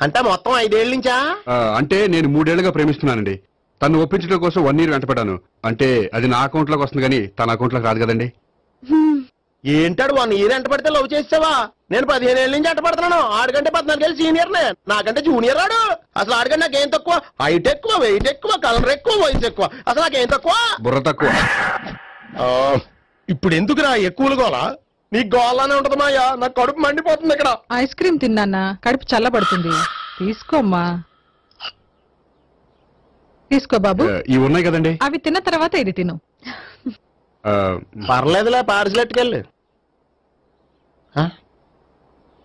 అంటే మొత్తం 5 ఏళ్ళ నుంచా? అంటే నేను 3 ఏళ్లుగా ప్రేమిస్తున్నానండి. తను ఒప్పించడం కోసం 1 year వెంటపడ్డాను. అంటే అది నా అకౌంట్ లోకి వస్తుంది కానీ తన అకౌంట్ లోకి రాదు కదండి. ఏంటాడు 1 year ఎంట పడితే లవ్ చేసావా? నేను 15 ఏళ్ళ నుంచి ఎంట పడుతున్నాను. ఆడికంటే 14 ఏళ్ళు సీనియర్ నే, నాకంటే జూనియర్ ఆడు. అసలు ఆడికంటే నాకేం తక్కువ? హైట్ ఎక్కువ, వెయిట్ ఎక్కువ, కలర్ ఎక్కువ, వయసు ఎక్కువ. అసలు నాకేం తక్కువ? బుర్ర తక్కువ. ఇప్పుడు ఎందుకురా ఎక్కువలు గోలా? నీకు గోలానే ఉంటది మాయా, నాకు కడుపు మండిపోతుంది ఇక్కడ. ఐస్ క్రీమ్ తిన్నానా, కడుపు చల్లబడుతుంది. తీసుకోమ్మా. తీసుకో బాబు. ఇవి ఉన్నాయి కదండి, అవి తిన్న తర్వాత ఇది తిను. పర్లేదులే, పార్సిల్ ఎట్టుకెళ్ళి.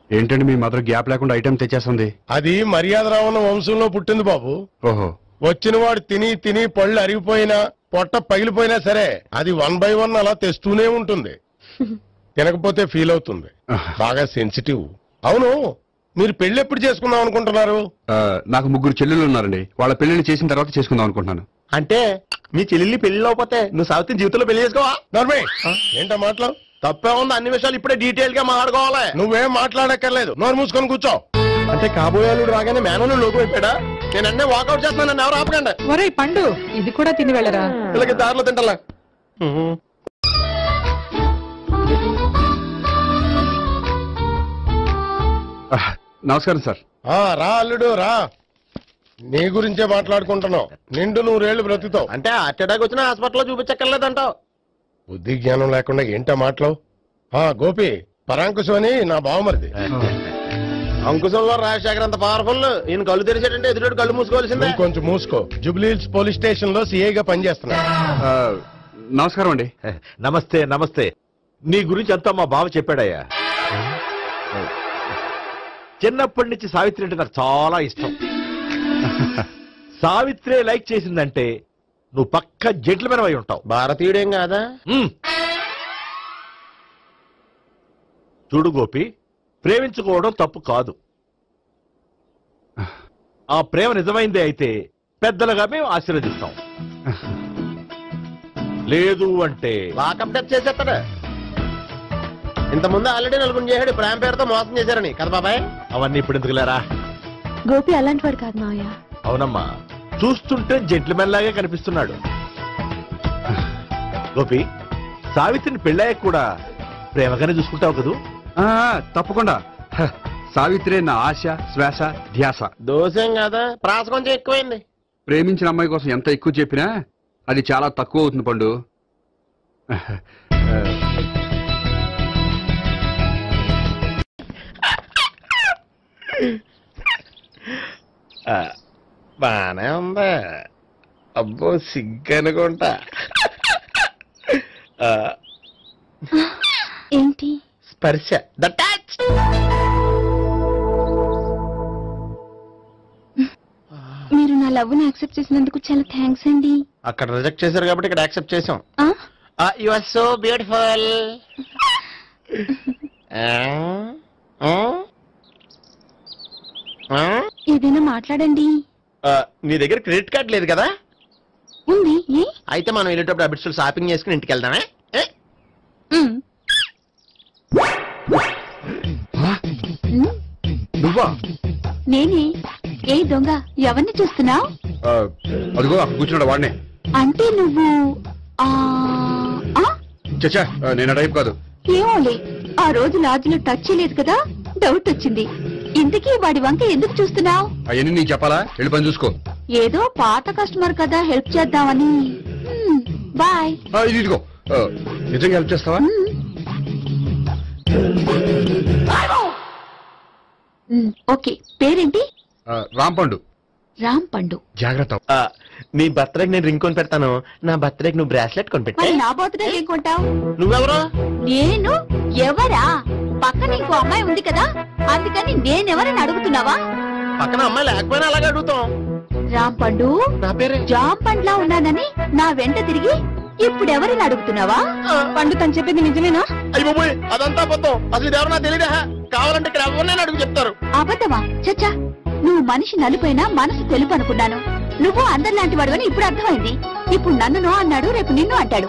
ఏంటండి మీ మదర్ గ్యాప్ లేకుండా ఐటెం తెచ్చేస్తుంది? అది మర్యాద రావణ వంశంలో పుట్టింది బాబు. ఓహో. వచ్చిన వాడు తిని తిని పళ్ళు అరిగిపోయినా పొట్ట పగిలిపోయినా సరే అది 1 by 1 అలా తెస్తూనే ఉంటుంది. తినకపోతే ఫీల్ అవుతుంది. బాగా సెన్సిటివ్. అవును, మీరు పెళ్లి ఎప్పుడు చేసుకుందాం అనుకుంటున్నారు? నాకు 3 చెల్లెళ్ళు ఉన్నారండి. వాళ్ళ పెళ్లిని చేసిన తర్వాత చేసుకుందాం అనుకుంటున్నాను. అంటే మీ చెల్లెల్ని పెళ్లి లేకపోతే నువ్వు సావిత్రి జీవితంలో పెళ్లి చేసుకోవా? నర్మే, ఏంటో మాటలు? తప్పే ఉంది, అన్ని విషయాలు ఇప్పుడే డీటెయిల్ గా మాట్లాడుకోవాలి. నువ్వేం మాట్లాడక్కర్లేదు, నోరు మూసుకొని కూర్చో. అంటే కాబోయేలుడు రాగానే మేనను లోకి అయిపోయాడా? నేను అన్నీ వాకౌట్ చేస్తున్నాను, నన్ను ఎవరు ఆపకండి. ఒరే పండు, ఇది కూడా తిని వెళ్ళరా. వీళ్ళకి దారిలో తింటలే. నమస్కారం సార్. రా అల్లుడు రా. నీ గురించే మాట్లాడుకుంటున్నావు. నిండు 100 బ్రతుకుతావు. అంటే హార్ట్ అటాక్ వచ్చిన హాస్పిటల్లో చూపించక్కర్లేదంటావు. బుద్ధి జ్ఞానం లేకుండా ఏంటో మాటలు. గోపి పరాంకుశం అని నా బావమరిది. అంకుశంలో రాజశేఖర్ అంత పవర్ఫుల్. ఈయన కళ్ళు తెరిచాడంటే ఎదురు కళ్ళు మూసుకోవాల్సిందే. కొంచెం మూసుకో. జూబ్లీహిల్స్ పోలీస్ స్టేషన్ లో సిఐగా పనిచేస్తున్నా. నమస్కారం అండి. నమస్తే నమస్తే. నీ గురించి అంతా మా బావ చెప్పాడయ్యా. చిన్నప్పటి నుంచి సావిత్రి అంటే నాకు చాలా ఇష్టం. సావిత్రి లైక్ చేసిందంటే నువ్వు పక్క జెంట్లమెన్ అయి ఉంటావు. భారతీయుడేం కాదా? చూడు గోపి, ప్రేమించుకోవడం తప్పు కాదు. ఆ ప్రేమ నిజమైందే అయితే పెద్దలుగా మేము ఆశీర్వదిస్తాం. లేదు అంటే వాకప్ డెత్ చేసేస్తాడు. ఇంతకుముందు ఆల్రెడీ నలుగురు చేశాడు ప్రేమ పేరుతో మోసం చేశారని కదా బాబాయ్. అవన్నీ ఇప్పుడు ఎందుకు లేరా? గోపి అలాంటి వాడు కాదు మావయ్య. అవునమ్మా, చూస్తుంటే జెంట్లమెన్ లాగే కనిపిస్తున్నాడు. గోపి, సావిత్రిని పెళ్ళాక కూడా ప్రేమగానే చూసుకుంటావు కదూ? తప్పకుండా. సావిత్రి నా ఆశ, శ్వాస, ధ్యాస. దోషం కదా, ప్రాస కొంచెం ఎక్కువైంది. ప్రేమించిన అమ్మాయి కోసం ఎంత ఎక్కువ చెప్పినా అది చాలా తక్కువ అవుతుంది పండు. బానే ఉందా? అబ్బో సిగ్గనుకుంటా. ఏంటి? స్పర్శ. The touch. మీరు నా లవ్ ని యాక్సెప్ట్ చేసినందుకు చాలా థ్యాంక్స్ అండి. అక్కడ రిజెక్ట్ చేశారు కాబట్టి ఇక్కడ యాక్సెప్ట్ చేసాం. You are so beautiful. ఏదైనా మాట్లాడండి. నీ దగ్గర క్రెడిట్ కార్డ్ లేదు కదా? ఉంది. అయితే మనం వెళ్ళేటప్పుడు అబిట్స్ షాపింగ్ చేసుకుని ఇంటికి వెళ్దామే. నువ్వా? నేనే. ఏ దొంగ, ఎవరిని చూస్తున్నావు? అదిగో అక్కడ కూర్చున్నాడు వాడినే. అంటే నువ్వు చచ్చా, నేను టైప్ కాదు. ఏమోలే, ఆ రోజు లాడ్జిలో టచ్ చేయలేదు కదా, డౌట్ వచ్చింది. ఇంతకీ వాడి వంక ఎందుకు చూస్తున్నావు? అవన్నీ నీకు చెప్పాలా? వెళ్ళి పని చూసుకో. ఏదో పాత కస్టమర్ కదా, హెల్ప్ చేద్దామని. బాయ్. ఇదిగో, నిజంగా హెల్ప్ చేస్తావా? ఓకే. పేరేంటి? రాంపండు. రాంపండు. జాగ్రత్త. నీ బర్త్డేకి నేను రింగ్ కొని పెడతాను. నా బర్త్డేకి నువ్వు బ్రాస్లెట్ కొని పెట్టా. నా బర్త్డే ఏం కొంటావు? నువ్వెవరు? నేను ఎవరా? పక్కన ఇంకో అమ్మాయి ఉంది కదా, అందుకని నేనెవరని అడుగుతున్నావా? పక్కన అమ్మాయి లేకపోయినా అలాగే అడుగుతాం. రాంపండు, నా పేరే జామ్ పండ్లా ఉన్నానని నా వెంట తిరిగి ఇప్పుడెవరని అడుగుతున్నావా? పండు తను చెప్పింది నిజమేనా? అయ్యో అదంతా అబద్ధం. అసలు ఇది ఎవరన్నా తెలియదా? కావాలంటే ఇక్కడ ఎవరినైనా అడుగు చెప్తారు. అబద్ధమా? చచ్చా, నువ్వు మనిషి నలుపైనా మనసు తెలుపు అనుకున్నాను. నువ్వు అందరిలాంటి వాడు అని ఇప్పుడు అర్థమైంది. ఇప్పుడు నన్ను నో అన్నాడు, రేపు నిన్ను అంటాడు.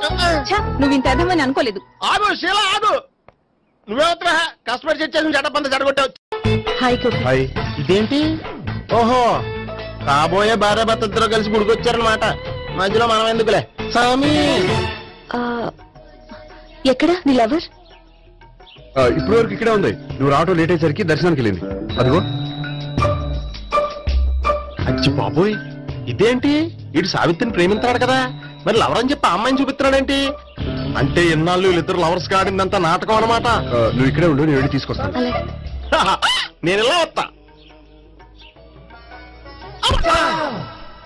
నువ్వు ఇంత అర్థమని అనుకోలేదు. ఆగు శీల, ఆగు. నువ్వేవత్రా కస్టమర్ చేసి జడపంత జడగొట్టావు. హాయ్. ఇదేంటి? ఓహో, కాబోయే భార్య భర్త ఇద్దరు కలిసి గుడికొచ్చారనమాట. మధ్యలో మనం ఎందుకులే సామి. ఎక్కడ నీ లవర్? ఇప్పటి వరకు ఇక్కడే ఉంది. నువ్వు రావటం లేట్ అయ్యేసరికి దర్శనానికి వెళ్ళింది. అదిగో. అచ్చి బాబోయ్, ఇదేంటి? ఇటు సావిత్రిని ప్రేమించాడు కదా, మరి లవర్ అని చెప్పి అమ్మాయిని చూపిస్తున్నాడేంటి? అంటే ఎన్నాళ్ళు వీళ్ళిద్దరు లవర్స్ కాడిందంతా నాటకం అనమాట. నువ్వు ఇక్కడే ఉండు, నేను వెళ్ళి తీసుకొస్తాను. నేను ఇలా వస్తా.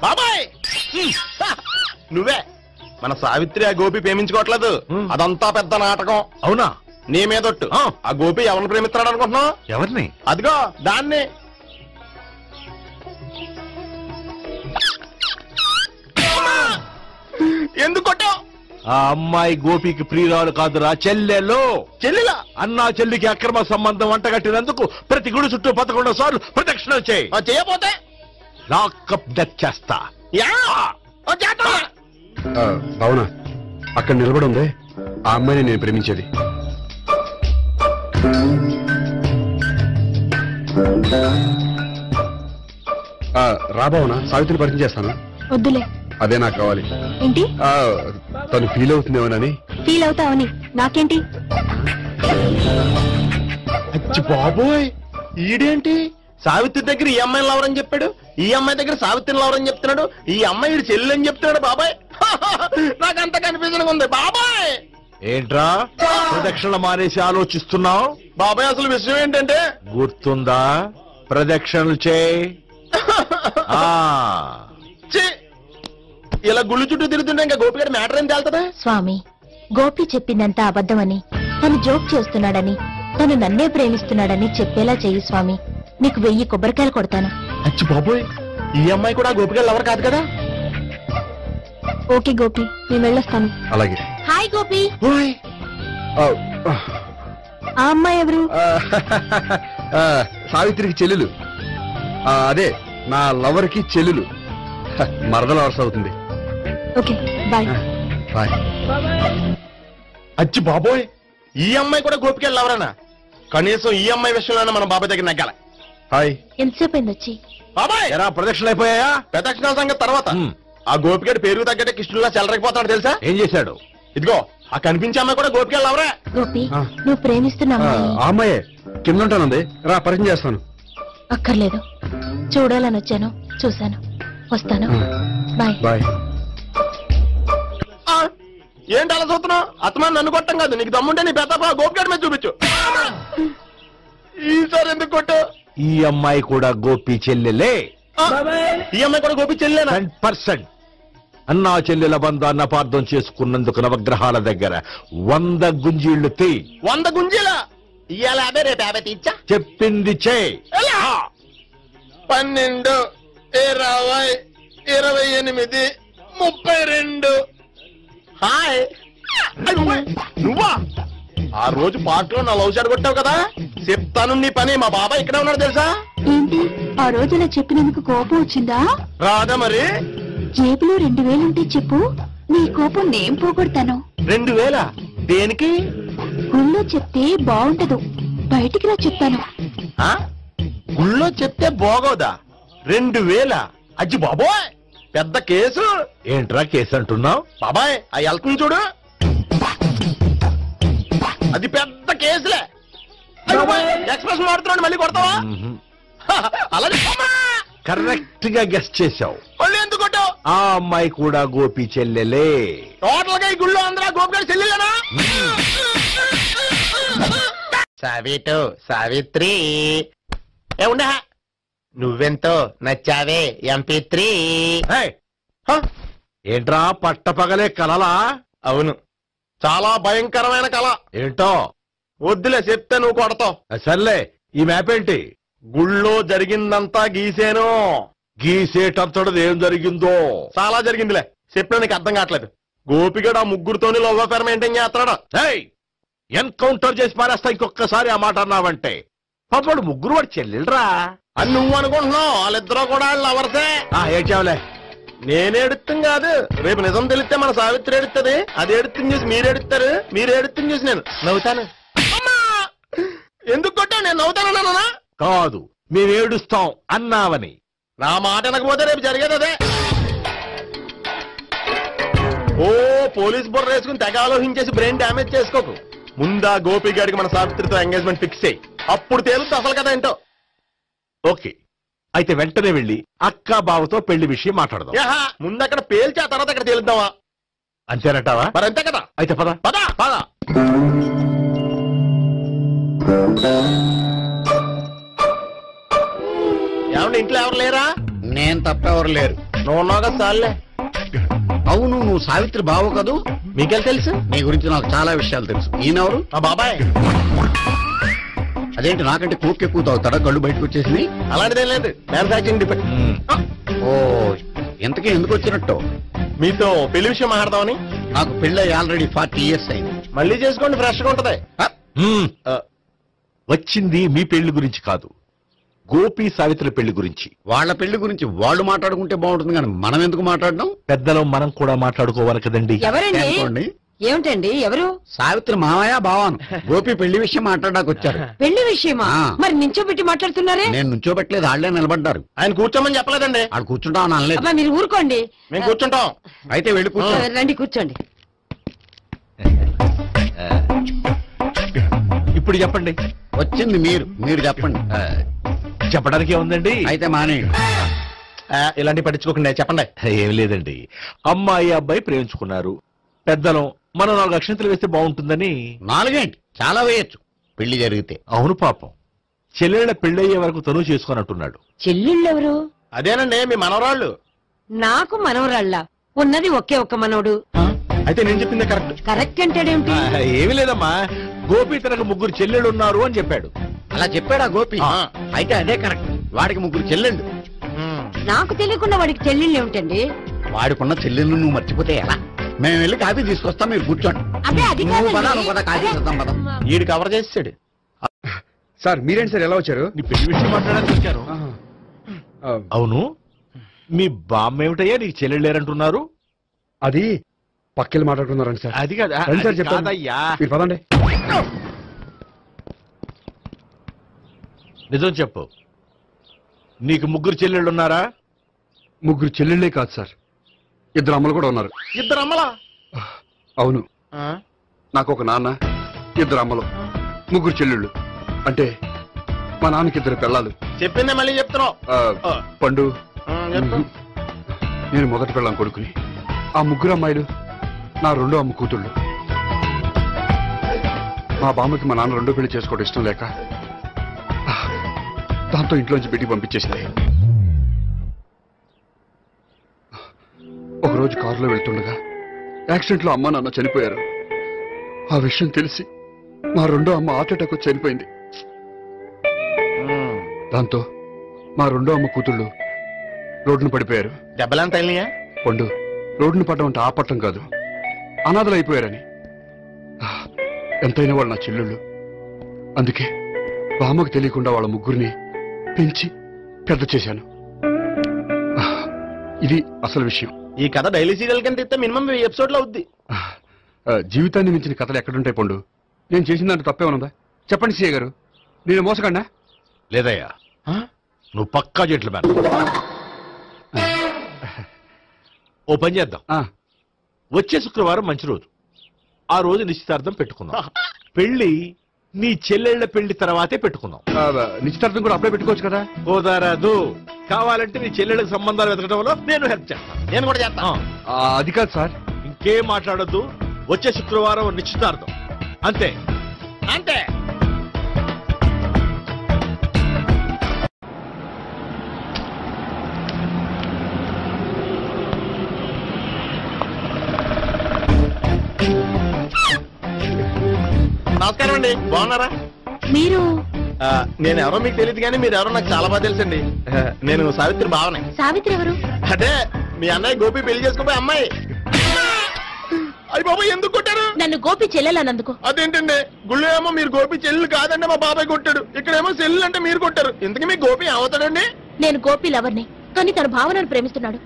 బాబాయ్, నువ్వే మన సావిత్రి ఆ గోపి ప్రేమించుకోవట్లేదు. అదంతా పెద్ద నాటకం. అవునా? నీ మీదొట్టు. ఆ గోపి ఎవరిని ప్రేమిస్తున్నాడు అనుకుంటున్నావు? ఎవరిని? అదిగో దాన్ని. ఎందుకు కొట్టావు? ఆ అమ్మాయి గోపికి ప్రియురాలు కాదురా, చెల్లెలో. చెల్లెలా? అన్నా చెల్లికి అక్రమ సంబంధం వంటగట్టినందుకు ప్రతి గుడి చుట్టూ 11 సార్లు ప్రదక్షిణ చేయి. చేయకపోతే లాకప్ డెత్ చేస్తా. అవునా? అక్కడ నిలబడి ఉంది ఆ అమ్మాయిని నేను ప్రేమించేది. రాబావునా? సావిత్రిని పరిచయం చేస్తాను. వద్దులే. అదే నాకు కావాలి. ఏంటి? తను ఫీల్ అవుతుందేమోనని. ఫీల్ అవుతావని నాకేంటి? అచ్చి బాబోయ్, ఈడేంటి సావిత్రి దగ్గర ఈ అమ్మాయిని లవరని చెప్పాడు? ఈ అమ్మాయి దగ్గర సావిత్రిని ఎవరని చెప్తున్నాడు, ఈ అమ్మాయి వీడి చెల్లి అని చెప్తున్నాడు బాబాయ్. నాకంత కన్ఫ్యూజన్ ఉంది బాబాయ్. ఏంట్రా ప్రదక్షిణ మానేసి ఆలోచిస్తున్నావు? బాబాయ్ అసలు విషయం ఏంటంటే గుర్తుందా? ప్రదక్షిణలు చేయి. ఇలా గుళ్ళు చుట్టూ తిరుగుతుంటే ఇంకా గోపిగారి మ్యాటర్ ఏం తేలుతుందా? స్వామి, గోపి చెప్పిందంతా అబద్ధమని, తను జోక్ చేస్తున్నాడని, తను నన్నే ప్రేమిస్తున్నాడని చెప్పేలా చెయ్యి స్వామి. నీకు 1000 కొబ్బరికాయలు కొడతాను. అచ్చి బాబోయ్, ఈ అమ్మాయి కూడా గోపిగారు ఎవరు కాదు కదా? ఓకే గోపి, నేను వెళ్ళొస్తాను. అలాగే. హాయ్ గోపి. ఆ అమ్మాయి ఎవరు? సావిత్రికి చెల్లెలు. అదే నా లవర్ కి చెల్లెలు. మరదల వరుస అవుతుంది. Okay bye. బాయ్. అచ్చి బాబోయ్, ఈ అమ్మాయి కూడా గోపికెళ్ళి ఎవరన్నా? కనీసం ఈ అమ్మాయి విషయంలోనే మన బాబాయ్ దగ్గర నెగ్గాల. హాయ్. ఎంతసేపు అయింది వచ్చి? బాబాయ్ ఎరా ప్రదక్షిణలు అయిపోయాయా? ప్రదక్షిణాల సంగతి తర్వాత. ఆ గోపిగడి పేరు తగ్గట్టే కృష్ణులా చెలరైపోతాడు తెలుసా? ఏం చేశాడు? ఇదిగో ఆ కనిపించే అమ్మాయి కూడా గోపికెళ్ళి ఎవరా? గోపి, నువ్వు ప్రేమిస్తున్నా ఆ అమ్మాయే కింద ఉంటానండి. రా పరిచయం చేస్తాను. అక్కర్లేదు, చూడాలని వచ్చాను, చూశాను, వస్తాను. బాయ్. బాయ్. ఏంటి అలా చూస్తున్నావు? అత్తమాని నన్ను కొట్టం కాదు, నీకు దమ్ముంటే నీ పెద్ద గోపిగడి మీద చూపించు. ఈసారి ఎందుకు కొట్టు? ఈ అమ్మాయి కూడా గోపి చెల్లెలే. ఈ అమ్మాయి కూడా గోపి చెల్లెనా? 100%. అన్నా చెల్లెల బంధాన్ని అపార్థం చేసుకున్నందుకు నవగ్రహాల దగ్గర 100 గుంజీళ్లు తీ. 100 గుంజీలా? ఇవాళ 50, రేపు 50 తీచ్చా. చెప్పింది చే. 12, 20, 28, 32. హాయ్. నువ్వా? ఆ రోజు పార్క్ లో నా లవ్ షాట్ కొట్టావు కదా, చెప్తాను నీ పని. మా బాబాయ్ ఇక్కడే ఉన్నాడు తెలుసా? ఏంటి ఆ రోజు అలా చెప్పినందుకు కోపం వచ్చిందా? రాదా మరి? జేబులో 2000 ఉంటే చెప్పు, నీ కోపం నేను పోగొడతాను. 2000? దేనికి? గుళ్ళో చెప్తే బాగుంటదు, బయటికి రా చెప్తాను. గుళ్ళో చెప్తే బాగోదా? 2000? అజ్జి బాబోయ్, పెద్ద కేసు. ఏంట్రా కేసు అంటున్నావు? బాబాయ్ ఆ వెళ్తుంది చూడు, అది పెద్ద కేసులే. ఎక్స్ప్రెస్ మాడుతున్నాడు, మళ్ళీ కొడతావా? అలా కరెక్ట్ గా గెస్ట్ చేశావు. మళ్ళీ ఎందుకు కొట్టావు? ఆ అమ్మాయి కూడా గోపి చెల్లెలే. టోటల్ గా ఈ గుళ్ళో అందరూ గోపిగాడి చెల్లెలేనా? సావిత్రి ఉండే, నువ్వెంతో నచ్చావే MP3. ఏంట్రా పట్టపగలే కలలా? అవును, చాలా భయంకరమైన కళ. ఏంటో? వద్దులే, చెప్తే నువ్వు కొడతావు. సర్లే, ఈ మ్యాప్ ఏంటి? గుళ్ళో జరిగిందంతా గీసేను. గీసేటంతటది ఏం జరిగిందో? చాలా జరిగిందిలే, చెప్పినా నీకు అర్థం కావట్లేదు. గోపిగడు ఆ ముగ్గురుతోని లవ్ అఫేర్ మెయింటైన్ చేస్తున్నాడు. ఎన్కౌంటర్ చేసి పారేస్తా ఇంకొకసారి ఆ మాట అన్నావంటే. పాపడు ముగ్గురు వాడు చెల్లెలరా అని నువ్వు అనుకుంటున్నావు, వాళ్ళిద్దరూ కూడా లవర్సే. ఏడ్చావులే. నేనేడుతుంది కాదు, రేపు నిజం తెలిస్తే మన సావిత్రి ఎడుతుంది. అది ఎడుతుంది చూసి మీరు ఎడుతారు, మీరు ఎడుతుంది చూసి నేను నవ్వుతాను. ఎందుకు కొట్టావు? నేను నవ్వుతానన్నా? కాదు, మేము ఏడుస్తాం అన్నావని. నా మాట అనకపోతే రేపు జరిగేది అదే. ఓ పోలీస్ బుర్ర వేసుకుని తెగ ఆలోచించేసి బ్రెయిన్ డ్యామేజ్ చేసుకోకు. ముందా గోపిగాడికి మన సావిత్రితో ఎంగేజ్మెంట్ ఫిక్స్ అయ్యి, అప్పుడు తేలుతుంది అసలు కదా ఏంటో. ఓకే, అయితే వెంటనే వెళ్ళి అక్క బావతో పెళ్లి విషయం మాట్లాడదాం. ముందు అక్కడ పేల్చి ఆ తర్వాత అక్కడ తేలుద్దామా? అంతేనటావా? మరి అంతే కదా. అయితే పద పద పద. ఏమంటే ఇంట్లో ఎవరు లేరా? నేను తప్ప ఎవరు లేరు. నువ్వు ఉన్నావు కదా చాలే. అవును, నువ్వు సావిత్రి బావు కదూ? మీకెళ్ళి తెలుసు? నీ గురించి నాకు చాలా విషయాలు తెలుసు. ఈయనెవరు? మా బాబాయ్. అదేంటి నాకంటే కోక్ ఎక్కువ తాగుతాడా? కళ్ళు బయటకు వచ్చేసింది. అలాంటిదేం లేదు, మ్యానుఫాక్చరింగ్ డిఫెక్ట్. ఓ, ఇంతకీ ఎందుకు వచ్చినట్టు? మీతో పెళ్లి విషయం మాట్లాడదామని. నాకు పెళ్ళి ఆల్రెడీ 40 years అయింది. మళ్ళీ చేసుకోండి, ఫ్రెష్ గా ఉంటది. వచ్చింది మీ పెళ్లి గురించి కాదు, గోపి సావిత్రి పెళ్లి గురించి. వాళ్ళ పెళ్లి గురించి వాళ్ళు మాట్లాడుకుంటే బాగుంటుంది, కానీ మనం ఎందుకు మాట్లాడడం? పెద్దలో మనం కూడా మాట్లాడుకోవాలి కదండి. ఎవరండి? ఏమిటండి? ఎవరు? సావిత్రి మామయ్య బావాను. గోపి పెళ్లి విషయం మాట్లాడడానికి వచ్చారు. పెళ్లి విషయమా? మరి నించోబెట్టి మాట్లాడుతున్నారే? నేను నుంచోబెట్టలేదు, వాళ్ళే నిలబడ్డారు. ఆయన కూర్చోమని చెప్పలేదండి. వాళ్ళు కూర్చుంటాం అనలేదు. అబ్బా, మీరు ఊరుకోండి. మేము కూర్చుంటాం. అయితే వెళ్ళి కూర్చో. రండి కూర్చోండి. ఇప్పుడు చెప్పండి. వచ్చింది మీరు చెప్పండి. చెప్పడానికి ఏముందండి? అయితే మానేయండి. ఇలాంటి పట్టించుకోకుండా చెప్పండి. ఏం లేదండి, అమ్మాయి అబ్బాయి ప్రేమించుకున్నారు. పెద్దలం మనం 4 అక్షంతలు వేస్తే బాగుంటుందని. 4 చాలా వేయచ్చు పెళ్లి జరిగితే. అవును పాపం, చెల్లెళ్ళ పెళ్ళయ్యే వరకు తను చేసుకున్నట్టున్నాడు. చెల్లెళ్ళెవరు? అదేనండి మీ మనవరాళ్ళు. నాకు మనవరాళ్ళ ఉన్నది ఒకే ఒక్క మనవడు. అయితే నేను చెప్పిందే కరెక్ట్. కరెక్ట్ అంటాడేమిటి? ఏమి లేదమ్మా, గోపి తనకు 3 చెల్లెళ్ళు ఉన్నారు అని చెప్పాడు. అలా చెప్పాడా గోపి? అయితే అదే కరెక్ట్. వాడికి 3 చెల్లెళ్ళు. నాకు తెలియకుండా వాడికి చెల్లెళ్ళు ఏమిటండి? వాడికున్న చెల్లెళ్ళు నువ్వు మర్చిపోతే ఎలా? మేము వెళ్ళి కాఫీ తీసుకొస్తాం, మీరు కూర్చోండి. అదే అది కాఫీ చేద్దాం పద. ఈడు కవర్ చేసాడు. సార్ మీరేంటి సార్ ఎలా వచ్చారు? నీ పెళ్లి విషయం మాట్లాడడానికి వచ్చాను. అవును, మీ బామ్మ ఏమిటయ్యా నీకు చెల్లెళ్ళు లేరంటున్నారు? అది పక్కెళ్ళి మాట్లాడుకున్నారండి సార్. అది కదా సార్ చెప్తాను, మీరు పదండి. నిజం చెప్పు, నీకు 3 చెల్లెళ్ళు ఉన్నారా? 3 చెల్లెళ్ళే కాదు సార్, 2 అమ్మలు కూడా ఉన్నారు. 2 అమ్మలా? అవును, నాకు ఒక నాన్న, 2 అమ్మలు, 3 చెల్లెళ్ళు. అంటే మా నాన్నకి 2 పిల్లలు. చెప్పిందే మళ్ళీ చెప్తున్నావు. పండు, నేను మొదటి పిల్లం కొడుకుని. ఆ 3 అమ్మాయిలు నా 2వ అమ్మ కూతుళ్ళు. మా బామ్మకి మా నాన్న 2వ పెళ్లి చేసుకోవడం ఇష్టం లేక దాంతో ఇంట్లోంచి బయటికి పంపించేసింది. ఒకరోజు కారులో వెళ్తుండగా యాక్సిడెంట్లో అమ్మ నాన్న చనిపోయారు. ఆ విషయం తెలిసి మా 2వ అమ్మ హార్ట్ అటాక్ వచ్చి చనిపోయింది. దాంతో మా 2వ అమ్మ కూతుళ్ళు రోడ్డును పడిపోయారు. దెబ్బలంత పండు, రోడ్డును పడ్డం అంటే ఆపట్టం కాదు, అనాథలు అయిపోయారని. ఎంతైనా వాళ్ళు నా చెల్లెళ్ళు. అందుకే బామ్మకు తెలియకుండా వాళ్ళ 3 పెంచి పెద్ద చేశాను. ఇది అసలు విషయం. ఈ కథ డైలీ సీరియల్ కింద ఇస్తే మినిమం 10 ఎపిసోడ్లు అవుద్ది. జీవితాన్ని మించిన కథలు ఎక్కడుంటాయి పండు? నేను చేసిన దాంట్లో తప్పే ఉన్నదా? చెప్పండి సీఏ గారు, నేను మోసకండా? లేదయ్యా, నువ్వు పక్కా జెంట్లు మ్యాన్. ఓ పని చేద్దాం, వచ్చే శుక్రవారం మంచి రోజు. ఆ రోజు నిశ్చితార్థం పెట్టుకుందాం. పెళ్లి నీ చెల్లెళ్ల పెళ్లి తర్వాతే పెట్టుకుందాం. నిశ్చితార్థం కూడా అప్పుడే పెట్టుకోవచ్చు కదా? కుదరదు. కావాలంటే నీ చెల్లెళ్ళకి సంబంధాలు వెతకడంలో నేను హెల్ప్ చేస్తాను. నేను కూడా చేస్తాను. అది కాదు సార్. ఇంకేం మాట్లాడద్దు, వచ్చే శుక్రవారం నిశ్చితార్థం, అంతే అంతే. నమస్కారం అండి, బాగున్నారా? మీరు? నేను ఎవరో మీకు తెలియదు కానీ మీరు ఎవరో నాకు చాలా బాగా తెలుసండి. నేను సావిత్రి బావనే. సావిత్రి ఎవరు? అదే మీ అన్నయ్య గోపి పెళ్లి చేసుకోపోయి అమ్మాయి. అయ్యి బాబాయ్ ఎందుకు కొట్టారు? నన్ను గోపి చెల్లెలన్నందుకు. అదేంటండి, గుళ్ళు ఏమో మీరు గోపి చెల్లెలు కాదండి మా బాబాయ్ కొట్టాడు, ఇక్కడేమో చెల్లెలు అంటే మీరు కొట్టారు. ఇంతకీ మీ గోపి ఏమవుతాడండి? నేను గోపి లవర్ని, కానీ తన భావనను ప్రేమిస్తున్నాడు.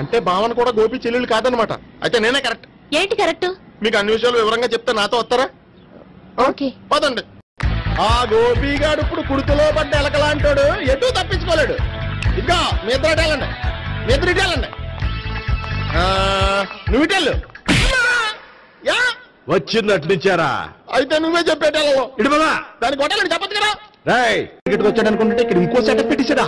అంటే భావన కూడా గోపి చెల్లెలు కాదనమాట. అయితే నేనే కరెక్ట్. ఏంటి కరెక్ట్? మీకు అన్ని విషయాలు వివరంగా చెప్తే నాతో వస్తారా? ఓకే పదండి. ఆ గోపిగాడు ఇప్పుడు కుడుకులో పడ్డ ఎలకలాంటాడు, ఎటు తప్పించుకోలేడు. ఇంకా మీ ఇద్దరు నువ్వు ఇటెళ్ళు. వచ్చిందట్లు నుంచారా? అయితే నువ్వే చెప్పేటెళ్ళవు. ఇటువలా దానికి కొట్టాలని చెప్పదు కదా. ఇక్కడికి వచ్చాడు అనుకుంటే ఇక్కడ ఇంకో సెటప్ పెట్టించడా?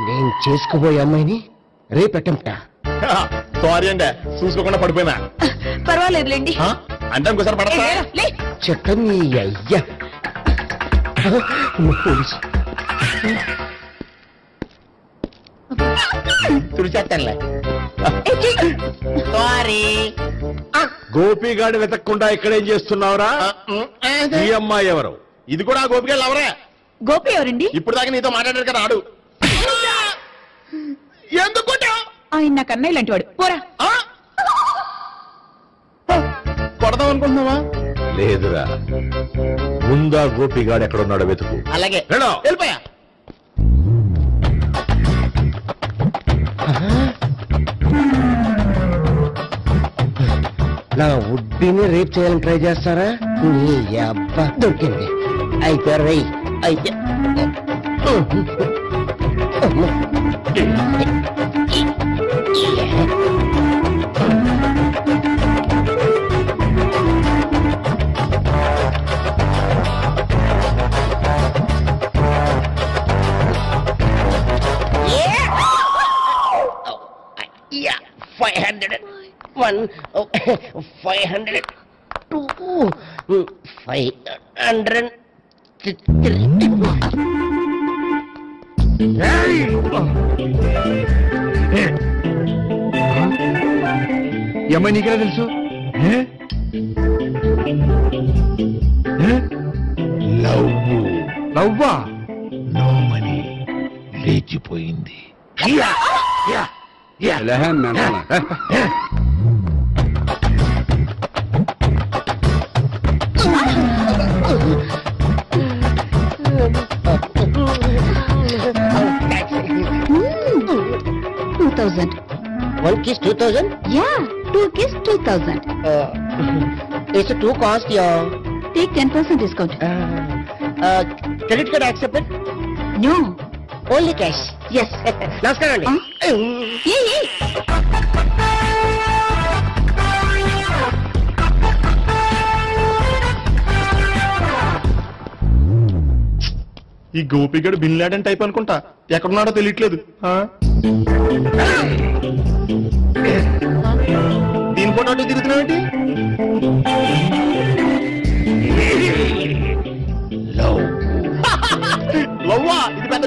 నేను చేసుకోబోయే అమ్మాయిని రేపెట్టంట. సారీ అండి, చూసుకోకుండా పడిపోయినా. పర్వాలేదులేండి. అంటే ఇంకోసారి పడతా చెట్ట నీ అయ్యా. పోలీసు తుడిచేస్తానులే. సారీ. గోపిగాడు వెతకకుండా ఇక్కడేం చేస్తున్నావురా? ఈ అమ్మాయి ఎవరు? ఇది కూడా గోపిగాళ్ళు ఎవరే? గోపి ఎవరండి? ఇప్పుడు దాకా నీతో మాట్లాడారు కదా ఆడు. ఎందుకు ఆయన నాకు అన్నయ్య లాంటి వాడు. పోరా. కొడదాం అనుకుంటున్నావా? లేదురా, ముందా గోపిగాడు ఎక్కడున్నాడో వెతుకు. అలాగే వెళ్ళిపోయా. నా ఉడ్డిని రేప్ చేయాలని ట్రై చేస్తారా? నీ అబ్బా దొరికింది. అయితే రై అయితే 1 500 2 500 ఏమై నీకెలా తెలుసు లవ్వా నో మనీ లేచిపోయింది. One kiss 2000? Yeah, 2 kiss 2000. It's a 2 cost, yeah. Take 10% discount. Credit card accepted? No. Only cash? Yes. Namaskaram andi. Hey. ఈ గోపిగడు బిన్ లాడెన్ టైప్ అనుకుంటా, ఎక్కడున్నాడో తెలియట్లేదు. దీని ఫోటో అటు తిరుగుతున్నావేంటి? లవ్వా ఇది పెద్ద